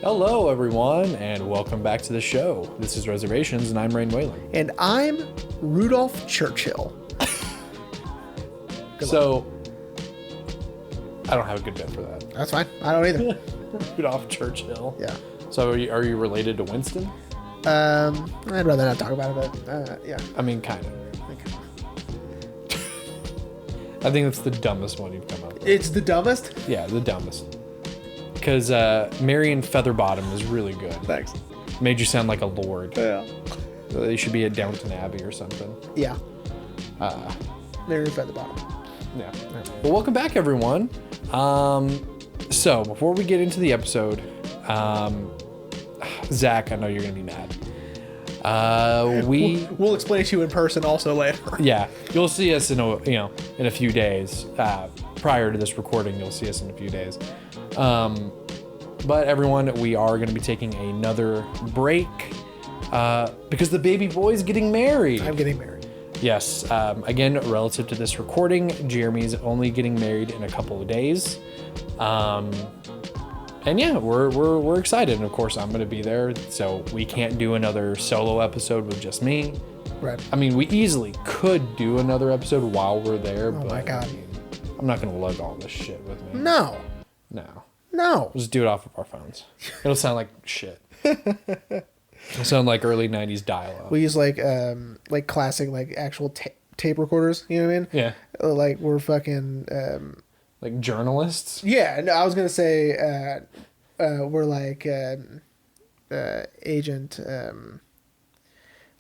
Hello, everyone, and welcome back to the show. This is Reservations, and I'm Rain Whalen. And I'm Rudolph Churchill. So, I don't have a good bit for that. That's fine. I don't either. Rudolph Churchill. Yeah. So, are you related to Winston? I'd rather not talk about it, but yeah. I mean, kind of. I think that's the dumbest one you've come up with. It's the dumbest? Yeah, the dumbest. Because Marion Featherbottom is really good. Thanks. Made you sound like a lord. Yeah. They should be at Downton Abbey or something. Yeah. Mary Featherbottom. Yeah. Well, welcome back, everyone. So, before we get into the episode, Zach, I know you're going to be mad. We'll explain it to you in person also later. Yeah, you'll see us in a few days. Prior to this recording, you'll see us in a few days. But everyone, we are going to be taking another break because the baby boy's getting married. I'm getting married. Yes. Again, relative to this recording, Jeremy's only getting married in a couple of days. And yeah, we're excited. And of course, I'm going to be there. So we can't do another solo episode with just me. Right. I mean, we easily could do another episode while we're there. Oh my God. I'm not going to lug all this shit with me. No. No. No. We'll just do it off of our phones. It'll sound like shit. It'll sound like early 90s dial-up. We use like classic, like actual tape recorders. You know what I mean? Yeah. Like we're fucking... like journalists? Yeah, no, I was gonna say we're like Agent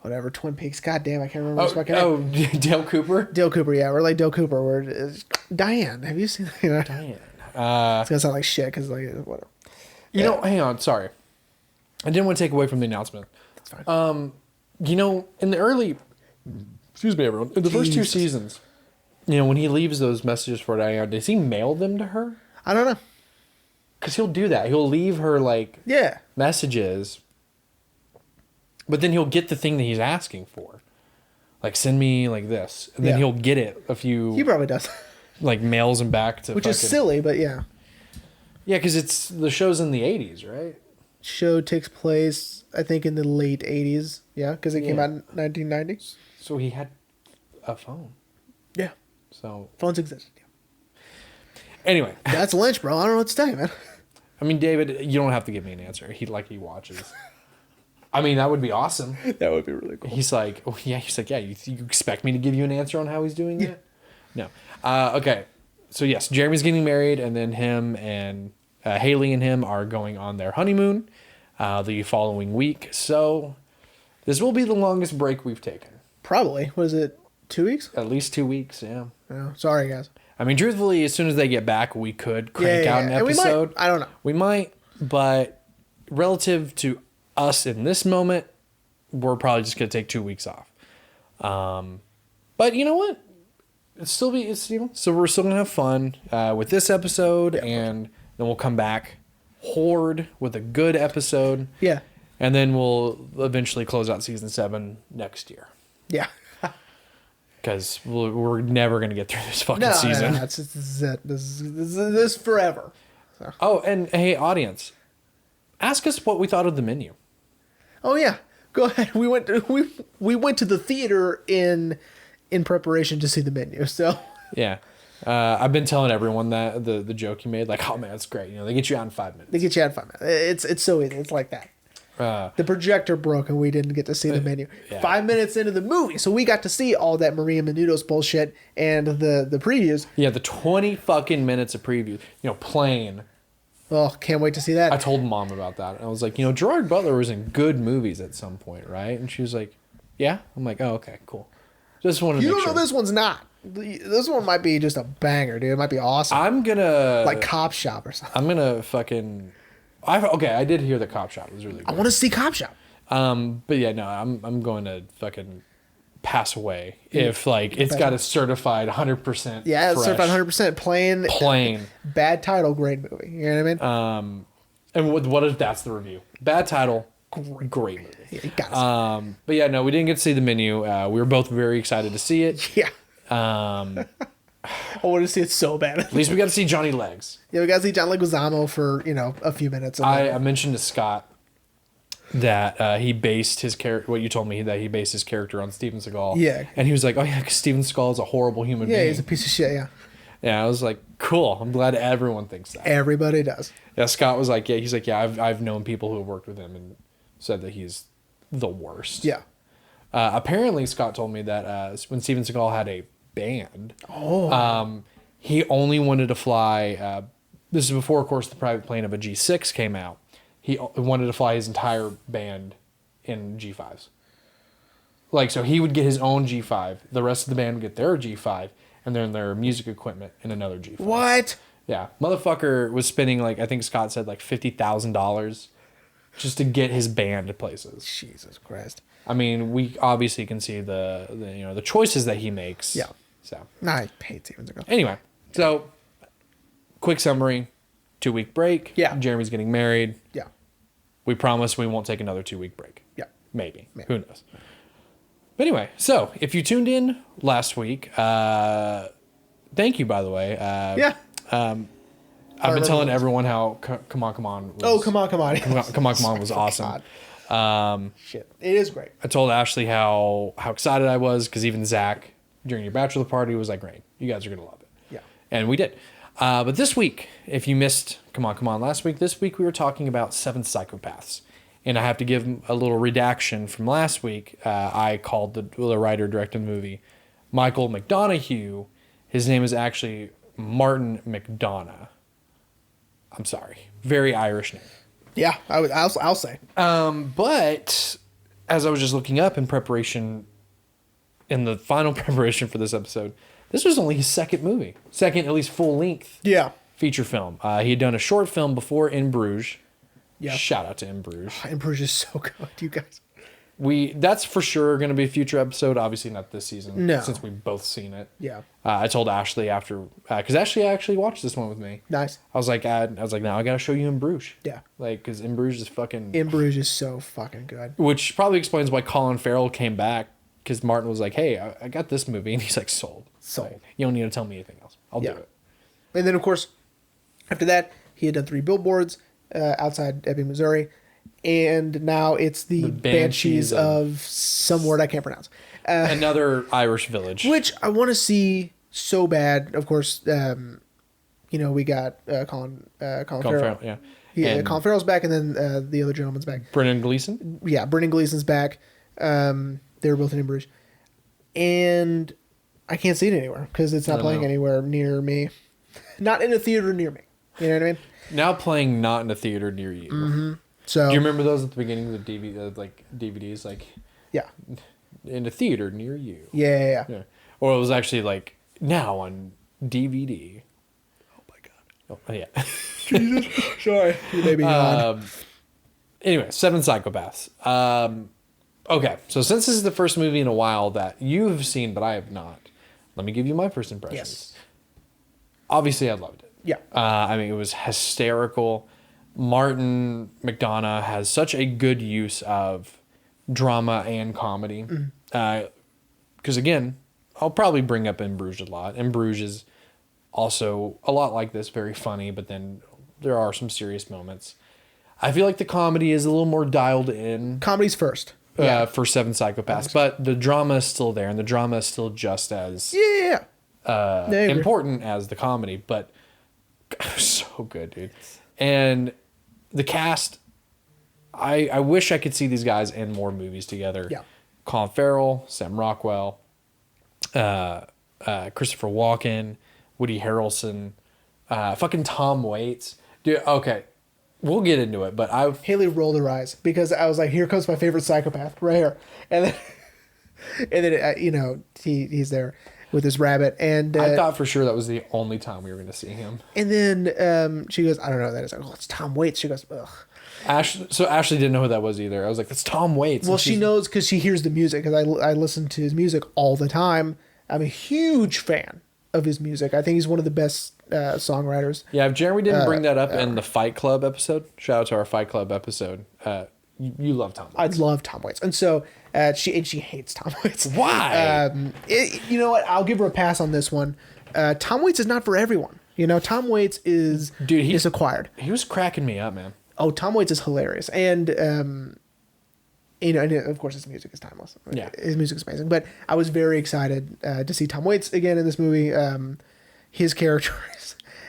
whatever, Twin Peaks. God damn, I can't remember his fucking name. Dale Cooper? Dale Cooper, yeah, we're like Dale Cooper. We're Diane. Have you seen that? You know? Diane. It's gonna sound like shit because like whatever. You know, hang on, sorry. I didn't want to take away from the announcement. That's fine. You know, in the early, excuse me, everyone, in the first two seasons, you know, when he leaves those messages for Diane, does he mail them to her? I don't know. Because he'll do that. He'll leave her, like, messages, but then he'll get the thing that he's asking for. Like, send me, like, this. And then he'll get it a few... He probably does. Like, mails them back to which is silly, but yeah. Yeah, because the show's in the 80s, right? Show takes place, I think, in the late 80s. Yeah, because it came out in 1990. So he had a phone. Yeah. So phones existed. Yeah. Anyway, that's Lynch, bro. I don't know what to tell you, man. I mean, David, you don't have to give me an answer. He watches. I mean, that would be awesome. That would be really cool. He's like, yeah. You expect me to give you an answer on how he's doing it? No. Okay. So yes, Jeremy's getting married, and then him and Haley and him are going on their honeymoon the following week. So this will be the longest break we've taken. Probably. Was it 2 weeks? At least 2 weeks, yeah. Oh, sorry, guys. I mean, truthfully, as soon as they get back, we could crank out an episode. We might. I don't know. We might, but relative to us in this moment, we're probably just going to take 2 weeks off. But you know what? So we're still going to have fun with this episode, and then we'll come back horde with a good episode. Yeah. And then we'll eventually close out season 7 next year. Yeah. Because we're never going to get through this fucking season. No, this is forever. So. Oh, and hey, audience, ask us what we thought of the menu. Oh yeah, go ahead. We went to the theater in preparation to see the menu. So yeah, I've been telling everyone that the joke you made, like, oh man, it's great. You know, they get you out in 5 minutes. They get you out in 5 minutes. It's so easy. It's like that. The projector broke and we didn't get to see the menu. Yeah. 5 minutes into the movie, so we got to see all that Maria Menounos bullshit and the previews. Yeah, the 20 fucking minutes of preview. You know, plain. Oh, can't wait to see that. I told Mom about that. I was like, you know, Gerard Butler was in good movies at some point, right? And she was like, yeah. I'm like, oh, okay, cool. Just wanted to make sure. You don't know this one's not. This one might be just a banger, dude. It might be awesome. I'm gonna like Cop Shop or something. I'm gonna fucking. I did hear the Cop Shop was really good. I want to see Cop Shop. But yeah, no, I'm going to fucking pass away if like it's got a certified 100%. Yeah, it's fresh, certified 100% plain. Bad title, great movie. You know what I mean? And what if that's the review? Bad title, great movie. Yeah, you gotta but yeah, no, we didn't get to see the menu. We were both very excited to see it. Yeah. I want to see it so bad. At least we got to see Johnny Legs. Yeah, we got to see John Leguizamo for, a few minutes. I mentioned to Scott that he based his character, what you told me, that he based his character on Steven Seagal. Yeah. And he was like, oh yeah, because Steven Seagal is a horrible human being. Yeah, he's a piece of shit, yeah. Yeah, I was like, cool. I'm glad everyone thinks that. Everybody does. Yeah, Scott was like, he's like, I've known people who have worked with him and said that he's the worst. Yeah. Apparently, Scott told me that when Steven Seagal had a band, he only wanted to fly. This is before, of course, the private plane of a G6 came out. He wanted to fly his entire band in G5s. Like, so he would get his own G5. The rest of the band would get their G5, and then their music equipment in another G5. What? Yeah. Motherfucker was spending, like, I think Scott said, like, $50,000 just to get his band to places. Jesus Christ. I mean, we obviously can see the choices that he makes. Yeah. So. I hate Steven Seagal. Anyway, so quick summary: 2-week break. Yeah. Jeremy's getting married. Yeah. We promise we won't take another 2-week break. Yeah. Maybe. Who knows? But anyway, so if you tuned in last week, thank you, by the way. Yeah. I've been telling everyone how Come On, Come On was... Oh, Come On, Come On. Come On, Come On was awesome. Shit. It is great. I told Ashley how excited I was, because even Zach, during your bachelor party, was like, great, you guys are going to love it. Yeah. And we did. But this week, if you missed Come On, Come On last week, this week we were talking about Seven Psychopaths. And I have to give a little redaction from last week. I called the writer, director of the movie, Michael McDonough. His name is actually Martin McDonough. I'm sorry. Very Irish name. Yeah, I'll say. But as I was just looking up in the final preparation for this episode, this was only his second movie. Second, at least, full-length feature film. He had done a short film before, In Bruges. Yeah. Shout out to In Bruges. In Bruges is so good, you guys. That's for sure going to be a future episode. Obviously not this season. No. Since we've both seen it. Yeah. I told Ashley after, because Ashley actually watched this one with me. Nice. I was like, now I got to show you In Bruges. Yeah. Like, because In Bruges is fucking... In Bruges is so fucking good. Which probably explains why Colin Farrell came back, because Martin was like, hey, I got this movie. And he's like, sold. Like, you don't need to tell me anything else. I'll do it. And then, of course, after that, he had done 3 billboards outside Ebbing, Missouri. And now it's the Banshees of some word I can't pronounce. Another Irish village. Which I want to see so bad. Of course, we got Colin Farrell. Yeah. Yeah, Colin Farrell's back, and then the other gentleman's back. Brendan Gleeson? Yeah, Brendan Gleeson's back. They were both in Bruges. And I can't see it anywhere because it's not playing anywhere near me. Not in a theater near me. You know what I mean? Now playing not in a theater near you. Mm-hmm. So, do you remember those at the beginning of the DVDs? Like, yeah, in a theater near you. Yeah. Or it was actually like now on DVD. Oh my god. Oh yeah. Jesus. Sorry. You may be on. Anyway, Seven Psychopaths. Okay, so since this is the first movie in a while that you have seen but I have not, let me give you my first impressions. Yes. Obviously, I loved it. Yeah. I mean, it was hysterical. Martin McDonough has such a good use of drama and comedy. Because again, I'll probably bring up In Bruges a lot. In Bruges is also a lot like this, very funny, but then there are some serious moments. I feel like the comedy is a little more dialed in. Comedy's first. For Seven Psychopaths, but the drama is still there, and the drama is still just as important as the comedy. But so good, dude. And the cast, I wish I could see these guys in more movies together. Yeah. Colin Farrell, Sam Rockwell, Christopher Walken, Woody Harrelson, fucking Tom Waits. Dude, okay. We'll get into it, but Haley rolled her eyes because I was like, "Here comes my favorite psychopath right here," and then, he's there with his rabbit, and I thought for sure that was the only time we were going to see him. And then she goes, "I don't know who that is." I go, "Oh, it's Tom Waits." She goes, "Ugh." So Ashley didn't know who that was either. I was like, "It's Tom Waits." Well, she knows because she hears the music. Because I listen to his music all the time. I'm a huge fan of his music. I think he's one of the best songwriters. Yeah, if Jeremy didn't bring that up in the Fight Club episode, shout out to our Fight Club episode. You love Tom Waits. I love Tom Waits, and so she hates Tom Waits. Why? You know what? I'll give her a pass on this one Tom Waits is not for everyone. You know, Tom Waits is acquired. He was cracking me up, man. Oh, Tom Waits is hilarious, and you know, and of course his music is timeless. Yeah, his music is amazing. But I was very excited to see Tom Waits again in this movie. His character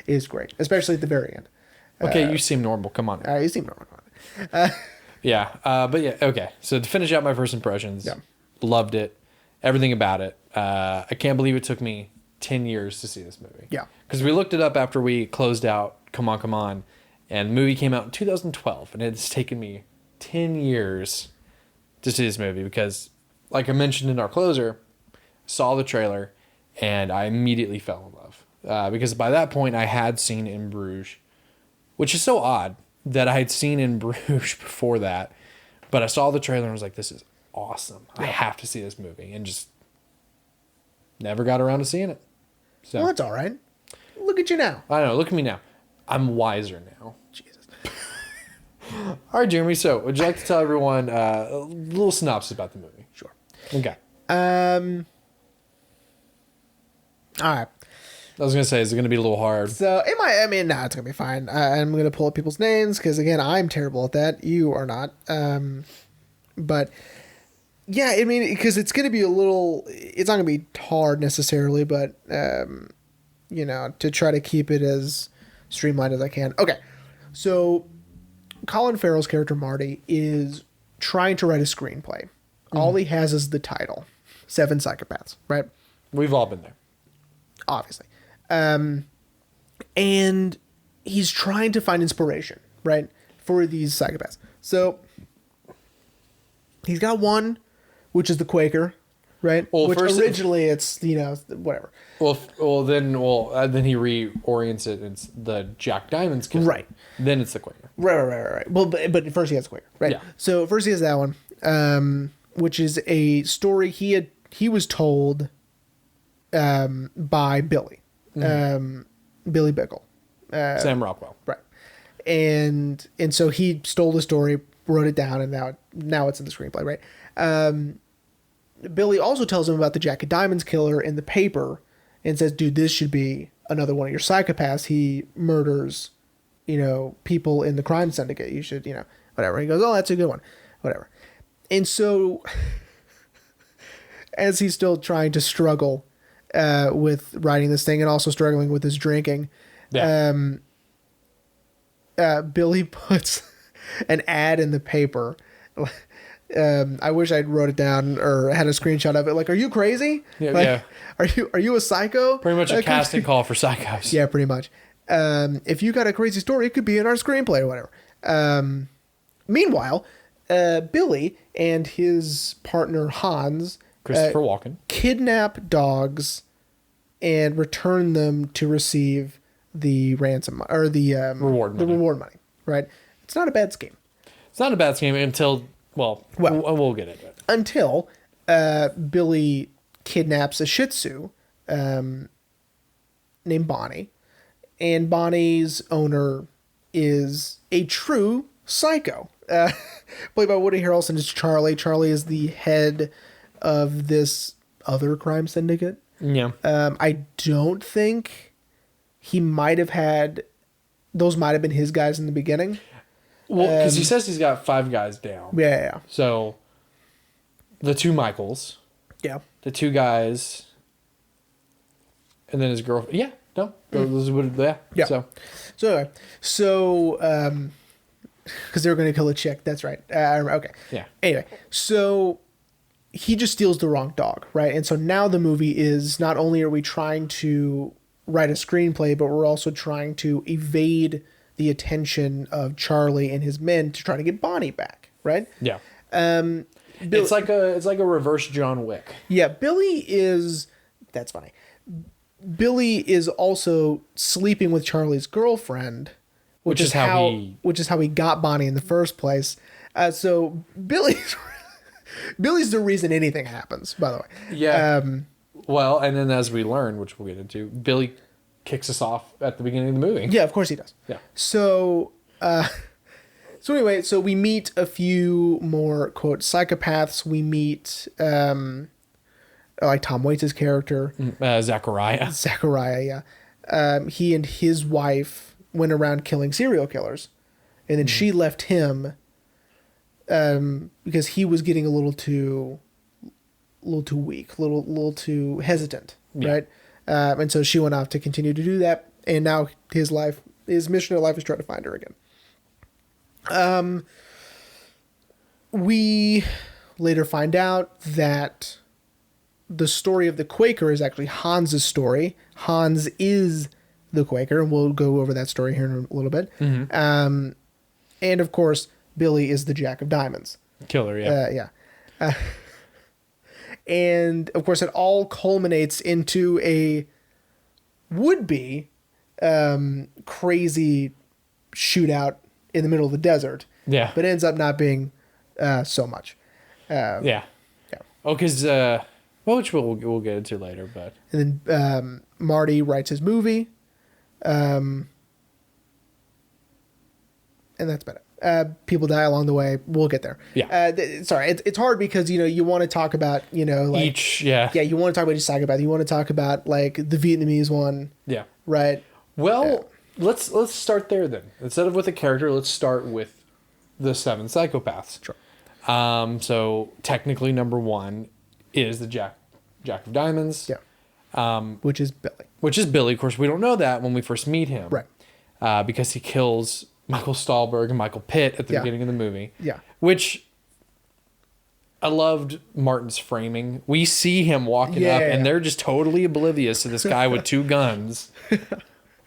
is great, especially at the very end. Okay, you seem normal. Come on. You seem normal. Yeah, but yeah, okay. So to finish out my first impressions, loved it, everything about it. I can't believe it took me 10 years to see this movie. Yeah. Because we looked it up after we closed out Come On, Come On, and the movie came out in 2012, and it's taken me 10 years to see this movie because, like I mentioned in our closer, saw the trailer, and I immediately fell in love. Because by that point, I had seen In Bruges, which is so odd that I had seen In Bruges before that, but I saw the trailer and was like, this is awesome. I have to see this movie, and just never got around to seeing it. So, well, that's all right. Look at you now. I know. Look at me now. I'm wiser now. Jesus. All right, Jeremy. So, would you like to tell everyone a little synopsis about the movie? Sure. Okay. All right. I was gonna say, is it gonna be a little hard? So it might. I mean, no, it's gonna be fine. I'm gonna pull up people's names because again, I'm terrible at that. You are not. But yeah, I mean, because it's gonna be a little. It's not gonna be hard necessarily, but you know, to try to keep it as streamlined as I can. Okay, so Colin Farrell's character Marty is trying to write a screenplay. Mm-hmm. All he has is the title, Seven Psychopaths. Right. We've all been there. Obviously. And he's trying to find inspiration, right, for these psychopaths. So he's got one, which is the Quaker, right? Well, which originally it's, you know, whatever. Then he reorients it. It's the Jack Diamond's killer. Right. Then it's the Quaker. Right. Well, but first he has the Quaker, right? Yeah. So first he has that one, which is a story he was told by Billy. Billy Bickle. Sam Rockwell. Right. And so he stole the story, wrote it down, and now it's in the screenplay, right? Billy also tells him about the Jack of Diamonds killer in the paper and says, dude, this should be another one of your psychopaths. He murders, you know, people in the crime syndicate. You should, you know, whatever. He goes, oh, that's a good one. Whatever. And so as he's still trying to struggle with writing this thing and also struggling with his drinking. Yeah. Billy puts an ad in the paper. I wish I'd wrote it down or had a screenshot of it. Like, are you crazy? Yeah, like, yeah. Are you a psycho? Pretty much a casting call for psychos. Yeah, pretty much. If you got a crazy story, it could be in our screenplay or whatever. Meanwhile, Billy and his partner Hans, Christopher Walken, kidnap dogs and return them to receive the ransom or the reward money. Right? It's not a bad scheme. It's not a bad scheme until we'll get into it. Until Billy kidnaps a Shih Tzu named Bonnie, and Bonnie's owner is a true psycho. Played by Woody Harrelson is Charlie. Charlie is the head of this other crime syndicate. Yeah. I don't think he might have had... Those might have been his guys in the beginning. Well, because he says he's got 5 guys down. Yeah. So, the 2 Michaels. Yeah. The 2 guys. And then his girlfriend. Yeah. No. Those would, yeah. So anyway. Because they were going to kill a chick. That's right. Okay. Yeah. Anyway. So... he just steals the wrong dog, right? And so now the movie is, not only are we trying to write a screenplay, but we're also trying to evade the attention of Charlie and his men to try to get Bonnie back, right? Yeah. It's like a reverse John Wick. Yeah, that's funny. Billy is also sleeping with Charlie's girlfriend, which is how he got Bonnie in the first place. So Billy's the reason anything happens, by the way. Yeah. Well, and then as we learn, which we'll get into, Billy kicks us off at the beginning of the movie. Yeah, of course he does. Yeah. So anyway, so we meet a few more, quote, psychopaths. We meet like Tom Waits' character, Zachariah. Zachariah. Yeah, he and his wife went around killing serial killers, and then she left him because he was getting a little too weak, little too hesitant, right? And so she went off to continue to do that, and now his mission in life is trying to find her again. We later find out that the story of the Quaker is actually Hans's story. Hans is the Quaker, and we'll go over that story here in a little bit. And of course, Billy is the Jack of Diamonds. Killer, yeah. And of course, it all culminates into a would-be crazy shootout in the middle of the desert. Yeah. But ends up not being so much. Yeah. Oh, because which we'll get into later, but And then Marty writes his movie, and that's about it. People die along the way. We'll get there. Yeah. Sorry, it's hard because you want to talk about like each, yeah, you want to talk about each psychopath. You want to talk about like the Vietnamese one, yeah. right? Well, let's start there then. Instead of with a character, let's start with the Seven Psychopaths. Sure. So technically, number one is the Jack of Diamonds. Yeah. Which is Billy. Which is Billy. Of course, we don't know that when we first meet him. Right. Because he kills Michael Stahlberg and Michael Pitt at the Yeah. beginning of the movie. Yeah. Which I loved Martin's framing. We see him walking up, and they're just totally oblivious to this guy with two guns.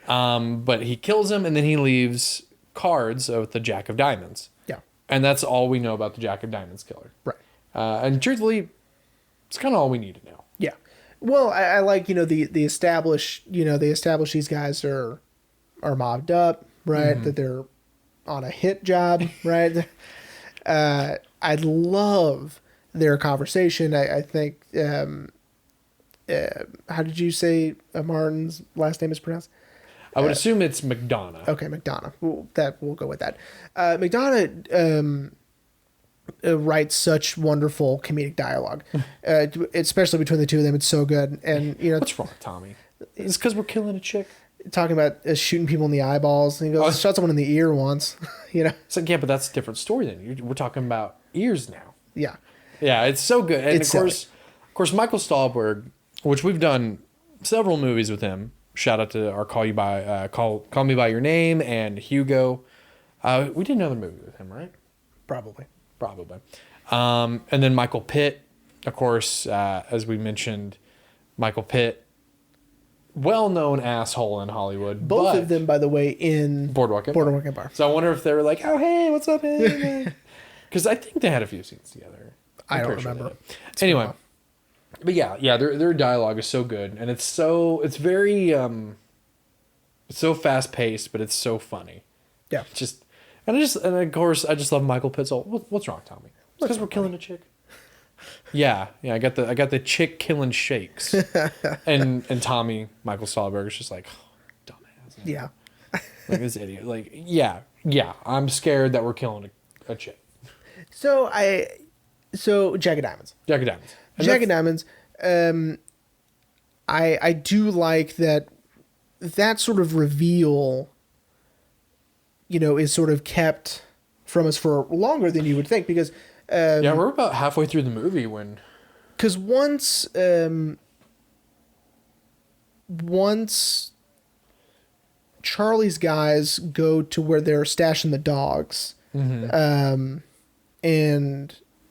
But he kills him, and then he leaves cards with the Jack of Diamonds. Yeah. And that's all we know about the Jack of Diamonds killer. Right. And truthfully, it's kind of all we need to know. Yeah. Well, I like the establish these guys are mobbed up, right? That they're on a hit job, right? I love their conversation. I think how did you say Martin's last name is pronounced? I would assume it's McDonough. Okay, McDonough. We'll go with that. McDonough writes such wonderful comedic dialogue, especially between the two of them. It's so good. And What's wrong with Tommy? It's because we're killing a chick. Talking about shooting people in the eyeballs, and he goes, "Shot someone in the ear once." It's like, yeah, but that's a different story then. We're talking about ears now. Yeah. Yeah, it's so good. And It's of course, Michael Stahlberg, which we've done several movies with him. Shout out to our Call Me by Your Name and Hugo. We did another movie with him, right? Probably. And then Michael Pitt, of course, as we mentioned, Michael Pitt, well-known asshole in Hollywood. Both of them, by the way, in Boardwalk Empire. So I wonder if they were like, "Oh, hey, what's up, hey?" Because I think they had a few scenes together. I don't remember. Anyway, but yeah, their dialogue is so good, and it's very it's so fast-paced, but it's so funny. Yeah. And of course I just love Michael Pitt's what's wrong, Tommy? Because we're killing a chick. Yeah, I got the chick killing shakes, and Tommy Michael Stahlberg is just like, oh, dumbass. Yeah. Like this idiot. Like yeah, I'm scared that we're killing a chick. So Jack of Diamonds. Jack of Diamonds. Jack of Diamonds. I do like that sort of reveal. Is sort of kept from us for longer than you would think because. Yeah, we're about halfway through the movie when. Because once Charlie's guys go to where they're stashing the dogs, and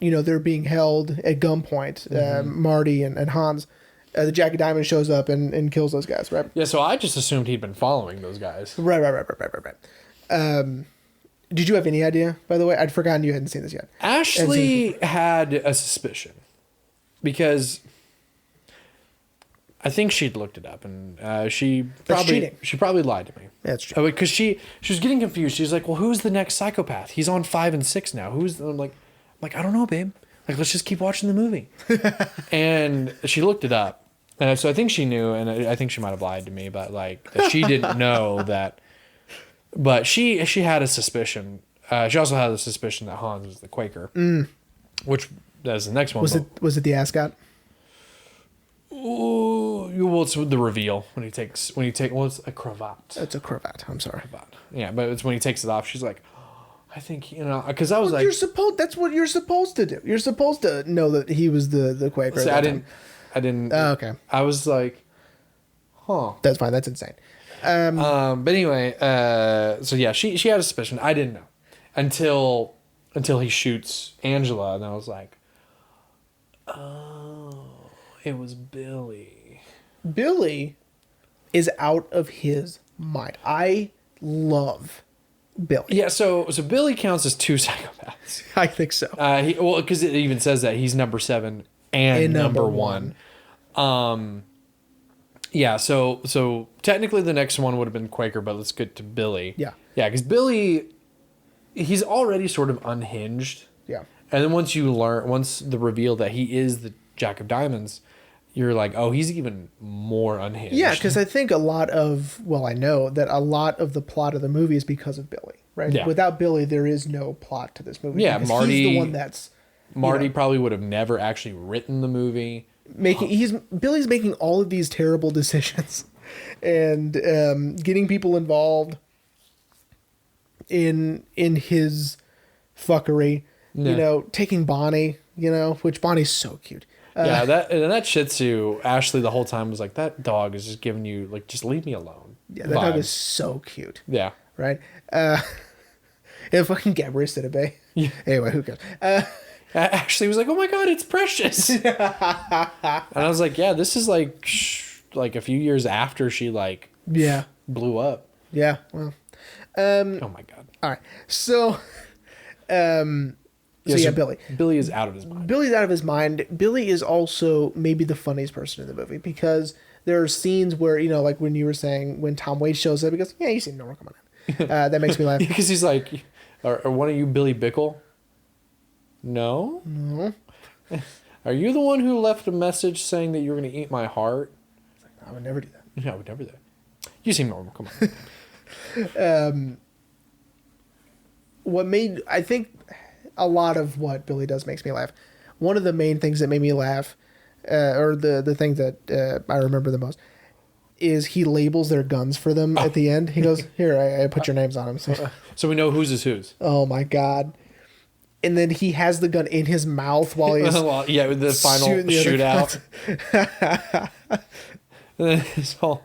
they're being held at gunpoint, Marty and Hans, the Jack of Diamonds shows up and kills those guys, right? Yeah, so I just assumed he'd been following those guys. Right. Did you have any idea, by the way? I'd forgotten you hadn't seen this yet. Ashley had a suspicion because I think she'd looked it up and she probably lied to me. That's true. Because she was getting confused. She's like, "Well, who's the next psychopath? He's on 5 and 6 now. I'm like, I don't know, babe. Like, let's just keep watching the movie." And she looked it up, and so I think she knew, and I think she might have lied to me, but like that she didn't know that. But she had a suspicion. She also had a suspicion that Hans was the Quaker, which is the next one. Was it the ascot? Well, it's the reveal when well, it's a cravat. It's a cravat. I'm sorry. Cravat. Yeah, but it's when he takes it off. She's like, I think, because I was like, that's what you're supposed to do. You're supposed to know that he was the Quaker. See, I didn't. Oh, okay. I was like, huh. That's fine. That's insane. But anyway, so yeah, she had a suspicion. I didn't know until he shoots Angela, and I was like, oh, it was Billy. Billy is out of his mind. I love Billy. Yeah, so Billy counts as 2 psychopaths. I think so. Because it even says that he's number 7 and number 1. Yeah, so technically the next one would have been Quaker, but let's get to Billy. Yeah. Yeah, because Billy, he's already sort of unhinged. Yeah. And then once the reveal that he is the Jack of Diamonds, you're like, oh, he's even more unhinged. Yeah, because I think I know that a lot of the plot of the movie is because of Billy, right? Yeah. Without Billy, there is no plot to this movie. Yeah, Marty. He's the one that's Marty probably would have never actually written the movie. Billy's making all of these terrible decisions, and getting people involved in his fuckery. Yeah. Taking Bonnie. Which Bonnie's so cute. Yeah, that Shih Tzu, Ashley the whole time was like, that dog is just giving you, like, just leave me alone. Yeah, that dog is so cute. Yeah. Right? If fucking Gabrielle did a bay. Yeah. Anyway, who cares? Ashley was like, oh my God, it's Precious. And I was like, yeah, this is like a few years after she, like, blew up. Yeah, well. Oh my God. All right. So Billy. Billy is out of his mind. Billy's out of his mind. Billy is also maybe the funniest person in the movie because there are scenes where, like when you were saying, when Tom Waits shows up, he goes, yeah, you seem normal, come on in. That makes me laugh. Because he's like, are one of you Billy Bickle? No? No. Are you the one who left a message saying that you were going to eat my heart? It's like, no, I would never do that. Yeah, I would never do that. You seem normal, come on. I think a lot of what Billy does makes me laugh. One of the main things that made me laugh, or the thing that I remember the most, is he labels their guns for them at the end. He goes, here, I put your names on them. So we know whose is whose. Oh my God. And then he has the gun in his mouth while he's with the final shootout. And then it's all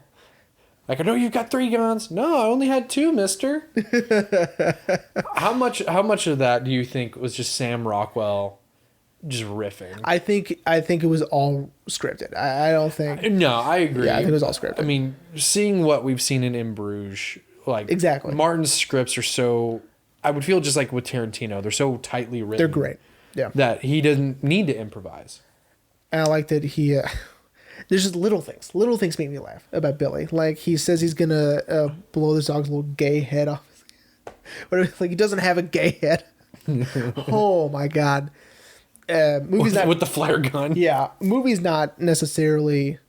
like, I know you've got 3 guns. No, I only had 2, mister. How much of that do you think was just Sam Rockwell just riffing? I think it was all scripted. I don't think. No, I agree. Yeah, I think it was all scripted. I mean, seeing what we've seen in Bruges, like, exactly. Martin's scripts are so, I would feel just like with Tarantino, they're so tightly written. They're great. Yeah. That he doesn't need to improvise. And I like that he. There's just little things. Little things make me laugh about Billy. Like he says he's gonna blow this dog's little gay head off. But like he doesn't have a gay head. Oh my God. Movie's not with the flare gun. Yeah, movie's not necessarily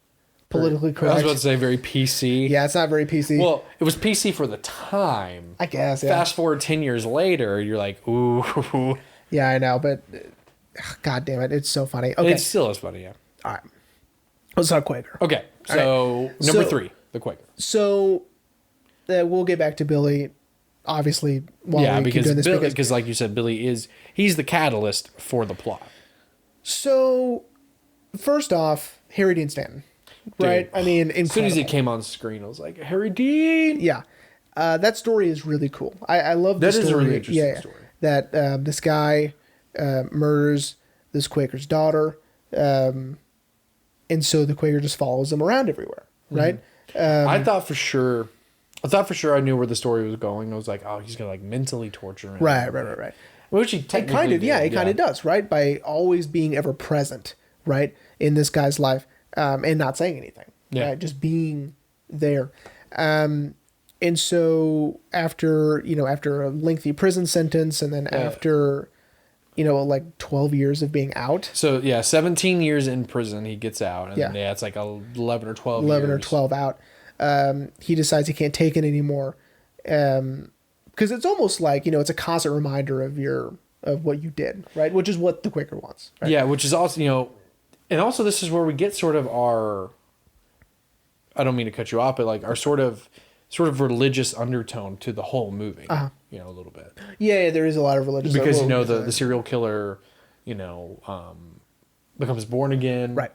politically correct. I was about to say very PC. Yeah, it's not very PC. Well, it was PC for the time. I guess. Yeah. Fast forward 10 years later, you're like, ooh. Yeah, I know, but God damn it, it's so funny. Okay, it still is funny. Yeah. All right. Let's talk Quaker. Okay, so right. Number 3, the Quaker. So we'll get back to Billy. Obviously, while we keep doing this, because like you said, he's the catalyst for the plot. So, first off, Harry Dean Stanton, right? I mean, incredible. As soon as he came on screen, I was like, Harry Dean. Yeah, that story is really cool. I love that. That is a really interesting story. That this guy murders this Quaker's daughter, and so the Quaker just follows him around everywhere, right? Mm-hmm. I thought for sure I knew where the story was going. I was like, oh, he's gonna like mentally torture him. Right. Which he technically kind of does, right? By always being ever present, right, in this guy's life, and not saying anything, right? Just being there. And so after a lengthy prison sentence, and then after, like 12 years of being out. So 17 years in prison, he gets out, and then it's like 11 or 12. 11 or 12 out. He decides he can't take it anymore. Because it's almost like, it's a constant reminder of what you did, right? Which is what the Quaker wants. Right? Yeah, which is also, and also this is where we get sort of our I don't mean to cut you off, but like are sort of religious undertone to the whole movie. You know, a little bit. Yeah, there is a lot of religious Because you know the serial killer, you know, becomes born again. Right.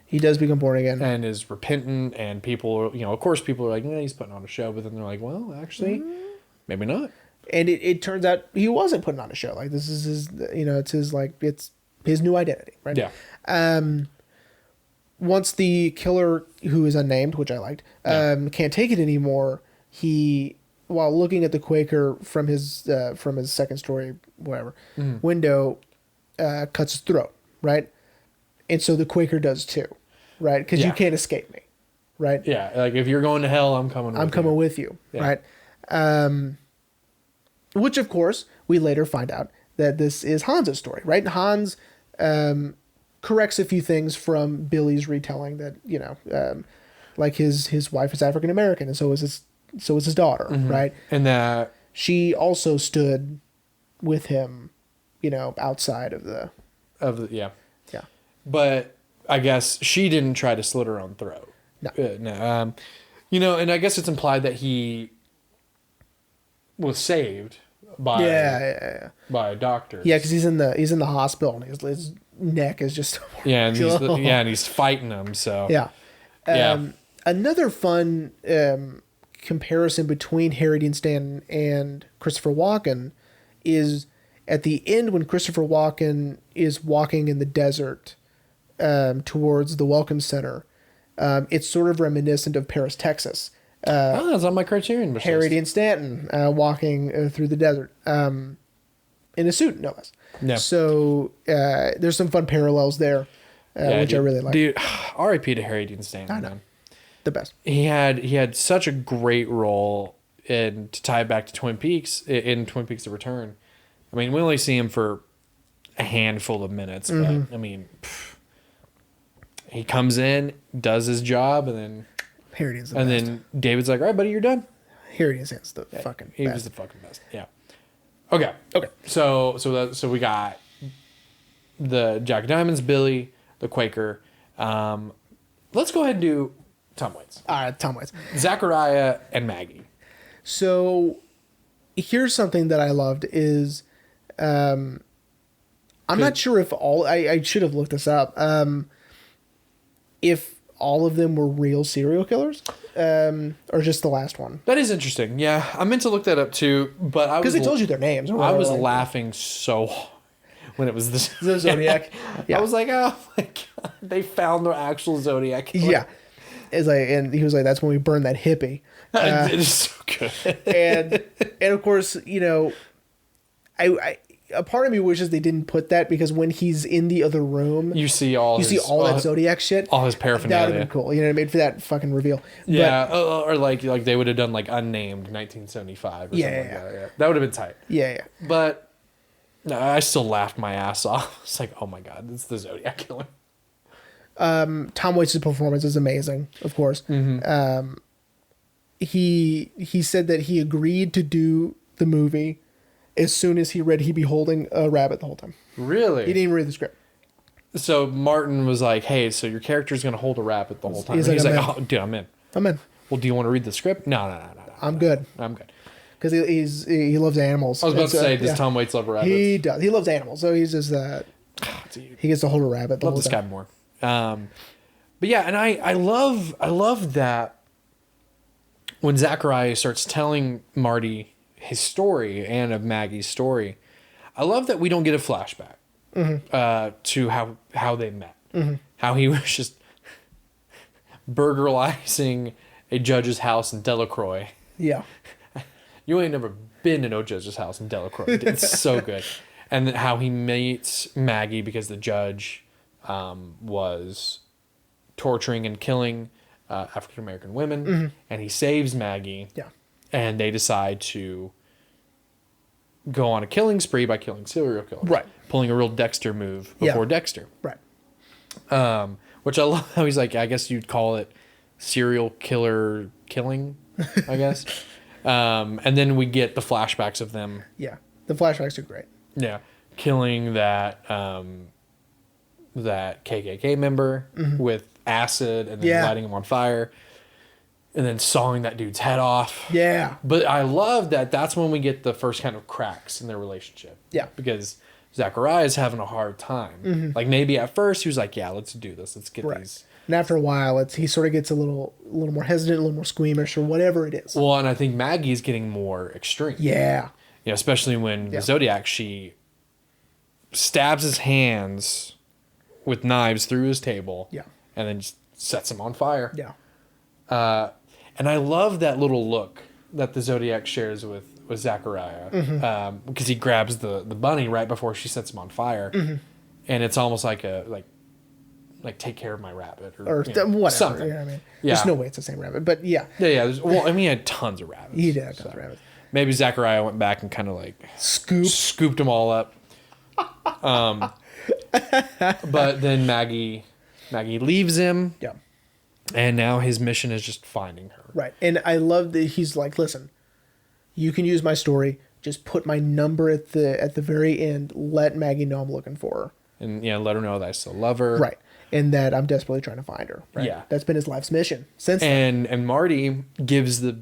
He does become born again. And is repentant, and people, you know, of course people are like, yeah, he's putting on a show, but then they're like, well, actually, maybe not. And it turns out he wasn't putting on a show. Like, this is his, you know, it's his new identity, right? Yeah. Once the killer, who is unnamed, which I liked, can't take it anymore, he, while looking at the Quaker from his second story, whatever, window, cuts his throat, right? And so the Quaker does too, right? Because you can't escape me, right? Yeah, like if you're going to hell, I'm coming with you, right? Which, of course, we later find out that this is Hans's story, right? Hans corrects a few things from Billy's retelling that, you know, like his wife is African American, and so is his daughter, right? And that she also stood with him, you know, outside of the yeah. But I guess she didn't try to slit her own throat. No. No. You know, and I guess it's implied that he was saved by by a doctor. Yeah, because he's in the hospital and his neck is just and he's fighting him. So another fun comparison between Harry Dean Stanton and Christopher Walken is at the end when Christopher Walken is walking in the desert towards the Welcome Center. It's sort of reminiscent of Paris, Texas. It's on my Criterion. Harry Dean Stanton walking through the desert in a suit, no less. Yeah. So there's some fun parallels there, which I really like. Dude, R.I.P. to Harry Dean Stanton. I know. Man. The best. He had such a great role, and to tie it back to Twin Peaks, in Twin Peaks: The Return. I mean, we only see him for a handful of minutes, but I mean, he comes in, does his job, and then then David's like, "All right, buddy, you're done." Harry Dean Stanton's the fucking best. He was the fucking best. Yeah. Okay. So we got the Jack Diamonds, Billy, the Quaker. Let's go ahead and do Tom Waits. All right, Tom Waits. Zachariah and Maggie. So here's something that I loved is I'm not sure if I should have looked this up. If all of them were real serial killers, or just the last one. That is interesting. Yeah, I meant to look that up too, but I was, because they told you their names. I was laughing so hard when it was the Zodiac. Yeah. I was like, oh my god, they found the actual Zodiac killer. Yeah, it's like, and he was like, that's when we burned that hippie. It is so good. and of course, you know, I a part of me wishes they didn't put that, because when he's in the other room, you see all that Zodiac shit, all his paraphernalia. That would have been cool. You know what I mean? For that fucking reveal. Yeah, or like they would have done like unnamed 1975 or something like that. Yeah, that would have been tight. Yeah. But no, I still laughed my ass off. It's like, oh my god, it's the Zodiac killer. Tom Waits' performance is amazing, of course. He said that he agreed to do the movie as soon as he read he'd be holding a rabbit the whole time. Really? He didn't even read the script. So Martin was like, hey, so your character's going to hold a rabbit the whole time. He's like, oh, dude, I'm in. Well, do you want to read the script? No. I'm good. Because he loves animals. I was about to say, does Tom Waits love rabbits? He does. He loves animals. So he's just he gets to hold a rabbit the whole time. Love this guy more. But yeah, and I love that when Zachariah starts telling Marty his story and of Maggie's story, I love that we don't get a flashback to how they met. How he was just burglarizing a judge's house in Delacroix. Yeah. You ain't never been to no judge's house in Delacroix. It's so good. And how he meets Maggie because the judge was torturing and killing African American women, and he saves Maggie. Yeah. And they decide to go on a killing spree by killing serial killers. Right. Pulling a real Dexter move before Dexter. Right. Which I love how he's like, I guess you'd call it serial killer killing, I guess. And then we get the flashbacks of them. Yeah. The flashbacks are great. Yeah. Killing that KKK member with acid and then lighting him on fire. and then sawing that dude's head off. Yeah. But I love that that's when we get the first kind of cracks in their relationship. Yeah. Because Zachariah is having a hard time. Like maybe at first he was like, yeah, let's do this. Let's get these. And after a while, he sort of gets a little more hesitant, a little more squeamish, or whatever it is. Well, and I think Maggie's getting more extreme. Yeah. You know, especially when the Zodiac, she stabs his hands with knives through his table. Yeah. And then just sets him on fire. Yeah. And I love that little look that the Zodiac shares with Zachariah. Because he grabs the bunny right before she sets him on fire. And it's almost like like take care of my rabbit or whatever. Something. You know what I mean? There's no way it's the same rabbit, but yeah. Yeah. Well, I mean, he had tons of rabbits. He did have tons of rabbits. Maybe Zachariah went back and kind of like scooped them all up. But then Maggie leaves him. Yeah. And now his mission is just finding her. Right. And I love that he's like, listen, you can use my story. Just put my number at the very end. Let Maggie know I'm looking for her. And let her know that I still love her. Right. And that I'm desperately trying to find her. Right? Yeah. That's been his life's mission since then. And Marty gives the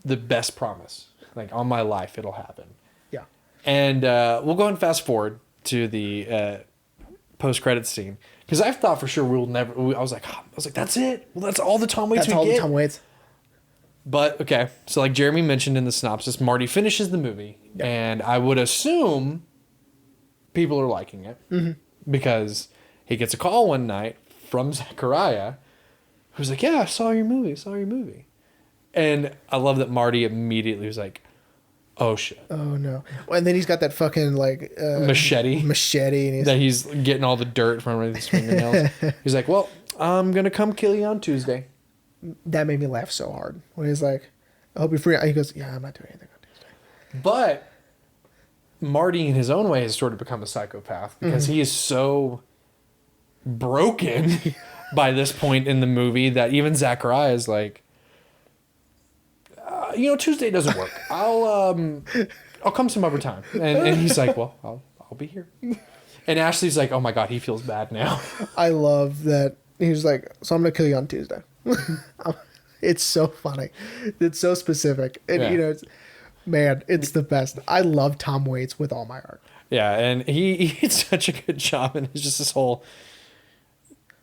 best promise. Like, on my life, it'll happen. Yeah. And we'll go and fast forward to the post-credit scene. Because I thought for sure I was like, that's it? Well, that's all the Tom Waits we get? That's all the Tom Waits. But, okay. So, like Jeremy mentioned in the synopsis, Marty finishes the movie. Yep. And I would assume people are liking it. Because he gets a call one night from Zachariah, who's like, yeah, I saw your movie. And I love that Marty immediately was like, oh shit. Oh no. And then he's got that fucking like machete. And he's getting all the dirt from his fingernails. He's like, well, I'm going to come kill you on Tuesday. That made me laugh so hard. When he's like, I hope you're free. He goes, yeah, I'm not doing anything on Tuesday. But Marty in his own way has sort of become a psychopath because he is so broken by this point in the movie that even Zachariah is like, Tuesday doesn't work. I'll come some other time. And he's like, well, I'll be here. And Ashley's like, oh my God, he feels bad now. I love that. He's like, so I'm going to kill you on Tuesday. It's so funny. It's so specific. And, it's the best. I love Tom Waits with all my heart. Yeah, and he did such a good job. And it's just this whole,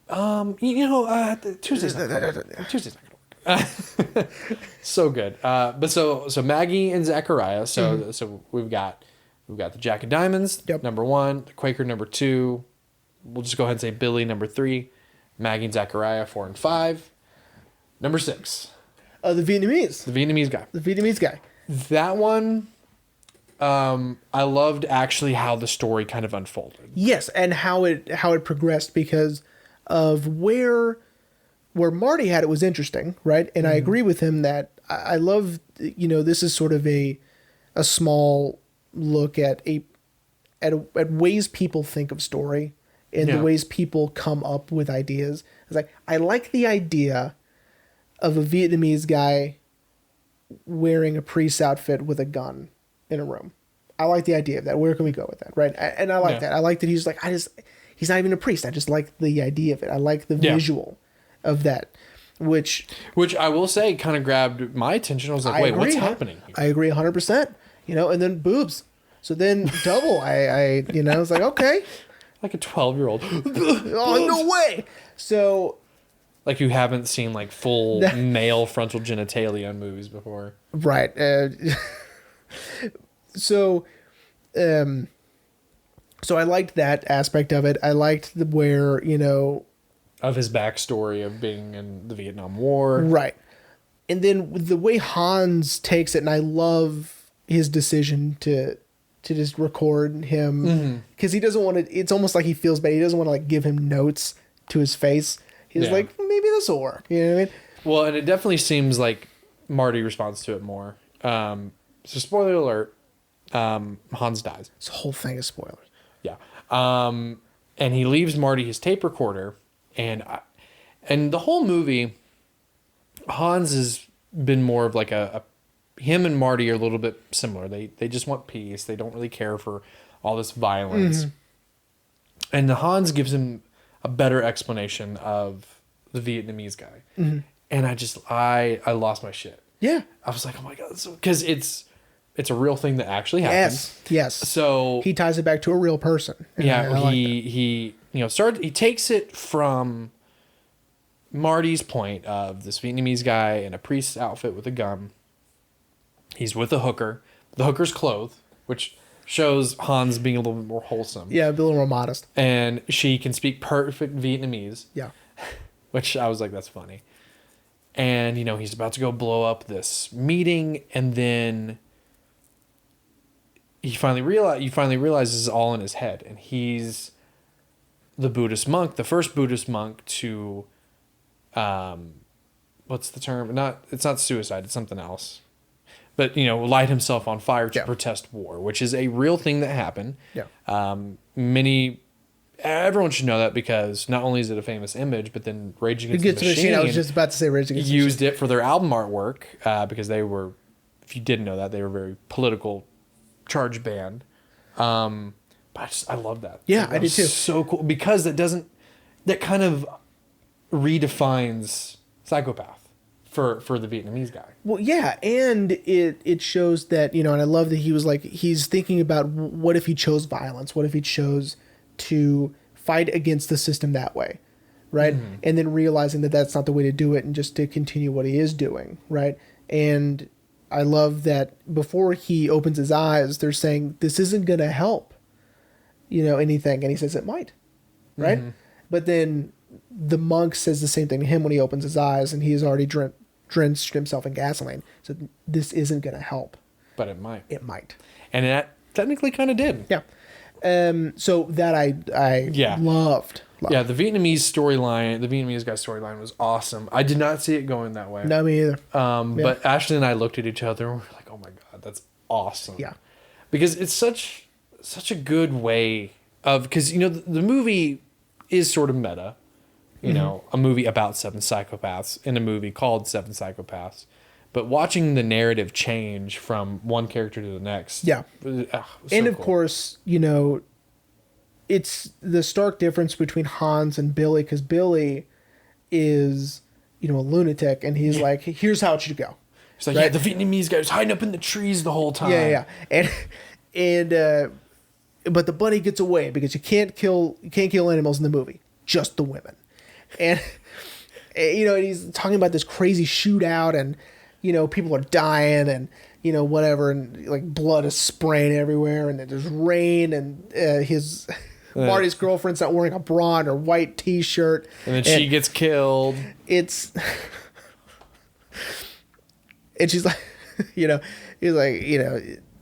Tuesday's not going to work. So good. But so Maggie and Zachariah. So we've got the Jack of Diamonds, number 1, the Quaker, number 2. We'll just go ahead and say Billy, number 3, Maggie and Zachariah, 4 and 5. Number 6. The Vietnamese. The Vietnamese guy. That one, I loved actually how the story kind of unfolded. Yes, and how it progressed because of where Marty had it was interesting, right? And I agree with him that I love, this is sort of a small look at ways people think of story and the ways people come up with ideas. It's like, I like the idea of a Vietnamese guy wearing a priest's outfit with a gun in a room. I like the idea of that. Where can we go with that, right? And I like that. I like that he's like, he's not even a priest. I just like the idea of it. I like the visual of that, which I will say kind of grabbed my attention. I was like, wait, what's happening here? I agree 100%, and then boobs. So then double, I was like, okay. Like a 12-year-old. Oh, no way. So. Like you haven't seen like full male frontal genitalia in movies before. Right. So I liked that aspect of it. I liked where, of his backstory of being in the Vietnam War. Right. And then the way Hans takes it, and I love his decision to just record him because he doesn't want to, it's almost like he feels bad. He doesn't want to like give him notes to his face. He's like, maybe this will work. You know what I mean? Well, and it definitely seems like Marty responds to it more. So spoiler alert, Hans dies. This whole thing is spoilers. Yeah. And he leaves Marty his tape recorder. And the whole movie, Hans has been more of like him and Marty are a little bit similar. They just want peace. They don't really care for all this violence. And the Hans gives him a better explanation of the Vietnamese guy. And I lost my shit. Yeah. I was like, oh my God. Because it's a real thing that actually happens. Yes. So he ties it back to a real person. Yeah, he he takes it from Marty's point of this Vietnamese guy in a priest's outfit with a gun. He's with a hooker. The hooker's clothed, which shows Hans being a little bit more wholesome. Yeah, a little more modest. And she can speak perfect Vietnamese. Yeah. Which I was like, that's funny. And, he's about to go blow up this meeting, and then you finally realize this is all in his head, and he's the Buddhist monk, the first Buddhist monk to, what's the term? It's not suicide, it's something else. But, light himself on fire to protest war, which is a real thing that happened. Yeah. Everyone should know that, because not only is it a famous image, but then Rage Against the Machine. I was just about to say Rage Against the Machine. Used it for their album artwork, because they were, if you didn't know that, they were a very political charge band. But I love that. Yeah, I do too. So cool, because that kind of redefines psychopath for the Vietnamese guy. Well, yeah, and it shows that, and I love that he was like, he's thinking about what if he chose violence? What if he chose to fight against the system that way, right? Mm-hmm. And then realizing that that's not the way to do it, and just to continue what he is doing, right? And I love that before he opens his eyes, they're saying, this isn't going to help, anything. And he says it might, right? Mm-hmm. But then the monk says the same thing to him when he opens his eyes, and he has already drenched himself in gasoline. So this isn't going to help. But it might. It might. And that technically kind of did. Yeah. So that I loved. Yeah, the Vietnamese guy's storyline was awesome. I did not see it going that way. No, me either. But Ashley and I looked at each other and we were like, oh my God, that's awesome. Yeah. Because it's such a good way of, because, the movie is sort of meta, a movie about seven psychopaths in a movie called Seven Psychopaths. But watching the narrative change from one character to the next. Yeah. And of course, it's the stark difference between Hans and Billy, because Billy is, a lunatic, and he's like, here's how it should go. He's like, right? The Vietnamese guy was hiding up in the trees the whole time. Yeah. And but the bunny gets away because you can't kill animals in the movie, just the women. And, and he's talking about this crazy shootout, and, people are dying, and, whatever, and like blood is spraying everywhere, and there's rain, and his Marty's girlfriend's not wearing a bra or white t-shirt, and then she gets killed. And she's like, he's like,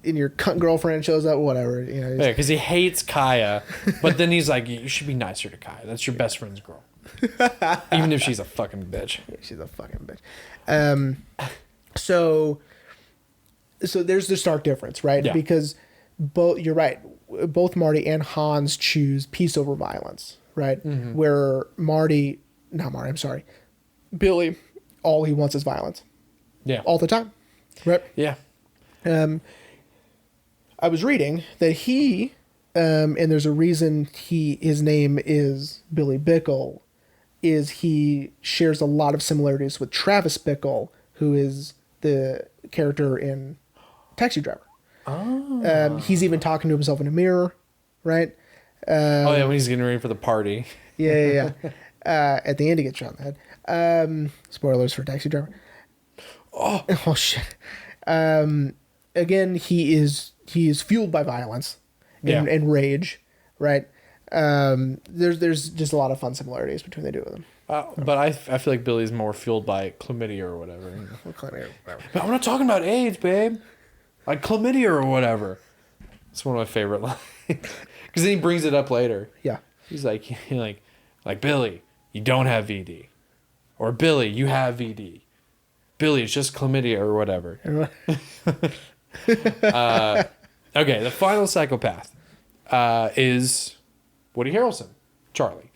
and your cunt girlfriend shows up, whatever, Yeah, because he hates Kaya, but then he's like, you should be nicer to Kaya. That's your best friend's girl, even if she's a fucking bitch. Yeah, she's a fucking bitch. So there's the stark difference, right? Yeah. Because you're right. Both Marty and Hans choose peace over violence, right? Mm-hmm. Where Billy, all he wants is violence. Yeah. All the time. Right? Yeah. I was reading that he, and there's a reason his name is Billy Bickle, is he shares a lot of similarities with Travis Bickle, who is the character in Taxi Driver. Oh. He's even talking to himself in a mirror, right? When he's getting ready for the party. Yeah. At the end, he gets shot in the head. Spoilers for Taxi Driver. Oh shit. Again, he is fueled by violence and rage, right? There's just a lot of fun similarities between the two of them. But I feel like Billy's more fueled by chlamydia or whatever. Chlamydia, whatever. I'm not talking about AIDS, babe. Like chlamydia or whatever. It's one of my favorite lines. Because then he brings it up later. Yeah. He's like Billy, you don't have VD. Or Billy, you have VD. Billy, it's just chlamydia or whatever. Okay, the final psychopath is Woody Harrelson, Charlie.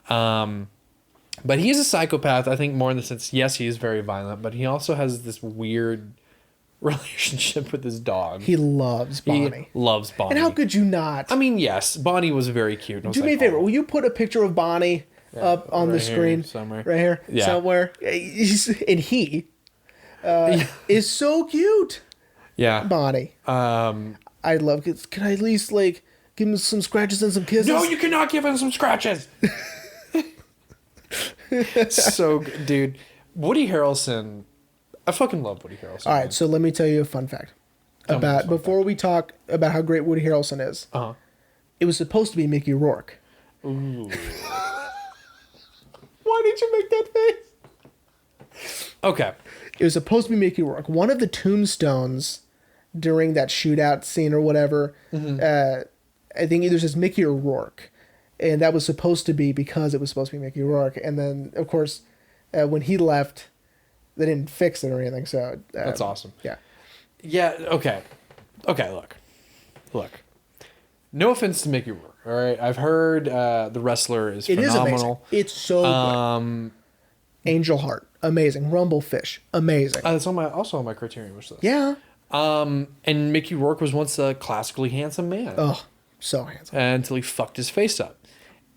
But he is a psychopath, I think, more in the sense, yes, he is very violent, but he also has this weird relationship with his dog. He loves Bonnie. He loves Bonnie. And how could you not? I mean, yes, Bonnie was very cute. Do me a favor. Will you put a picture of Bonnie up on the right screen. here, somewhere. Right here. Yeah. Somewhere. And he is so cute. Yeah. Bonnie. I love it. Can I at least, like, give him some scratches and some kisses? No, you cannot give him some scratches. So, dude, Woody Harrelson. I fucking love Woody Harrelson. All right, so let me tell you a fun fact. Before we talk about how great Woody Harrelson is, it was supposed to be Mickey Rourke. Ooh. Why did you make that face? Okay. It was supposed to be Mickey Rourke. One of the tombstones during that shootout scene or whatever, I think either says Mickey or Rourke. And that was supposed to be because it was supposed to be Mickey Rourke. And then, of course, when he left, they didn't fix it or anything. So That's awesome. Yeah. Yeah, okay. Okay, look. No offense to Mickey Rourke, all right? I've heard The Wrestler is phenomenal. It is amazing. It's so good. Angel Heart, amazing. Rumblefish, amazing. That's also on my Criterion wish list. Yeah. And Mickey Rourke was once a classically handsome man. Oh, so handsome. Until he fucked his face up.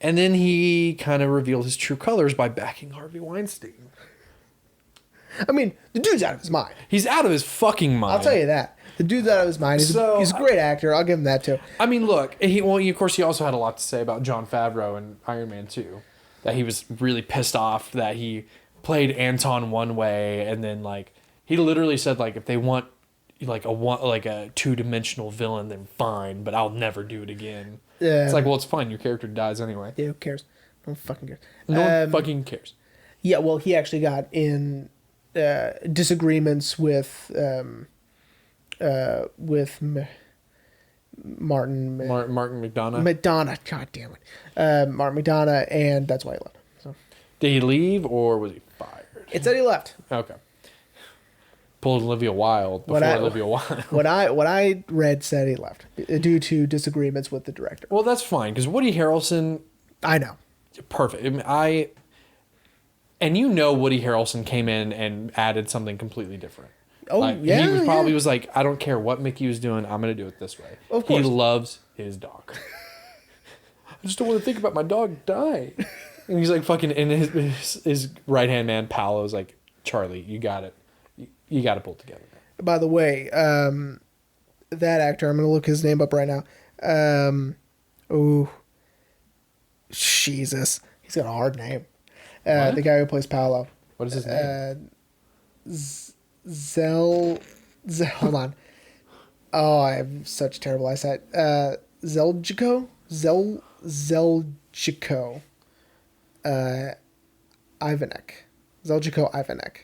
And then he kind of revealed his true colors by backing Harvey Weinstein. I mean, the dude's out of his mind. He's out of his fucking mind. I'll tell you that. The dude's out of his mind. He's a great actor. I'll give him that, too. I mean, look, of course, he also had a lot to say about Jon Favreau and Iron Man 2. That he was really pissed off that he played Anton one way, and then, like, he literally said, like, if they want, like, a two-dimensional villain, then fine, but I'll never do it again. Yeah. It's like, well, it's fine. Your character dies anyway. Yeah, who cares? No one fucking cares. No one fucking cares. Yeah, well, he actually got in disagreements with Martin McDonough. McDonough. God damn it, Martin McDonough, and that's why he left. So. Did he leave or was he fired? It said he left. Okay. Pulled Olivia Wilde before Olivia Wilde. What I read said he left due to disagreements with the director. Well, that's fine because Woody Harrelson. I know. Perfect. I mean, and you know Woody Harrelson came in and added something completely different. Oh, like, yeah. He was like, I don't care what Mickey was doing. I'm going to do it this way. Of course. He loves his dog. I just don't want to think about my dog dying. And he's like fucking, and his right-hand man, Paolo's like, Charlie, you got it. You got to pull it together. By the way, that actor, I'm going to look his name up right now. Jesus. He's got a hard name. The guy who plays Paolo. What is his name? Hold on. Oh, I have such terrible eyesight. Zeljko? Zeljko. Ivanek. Zeljko Ivanek.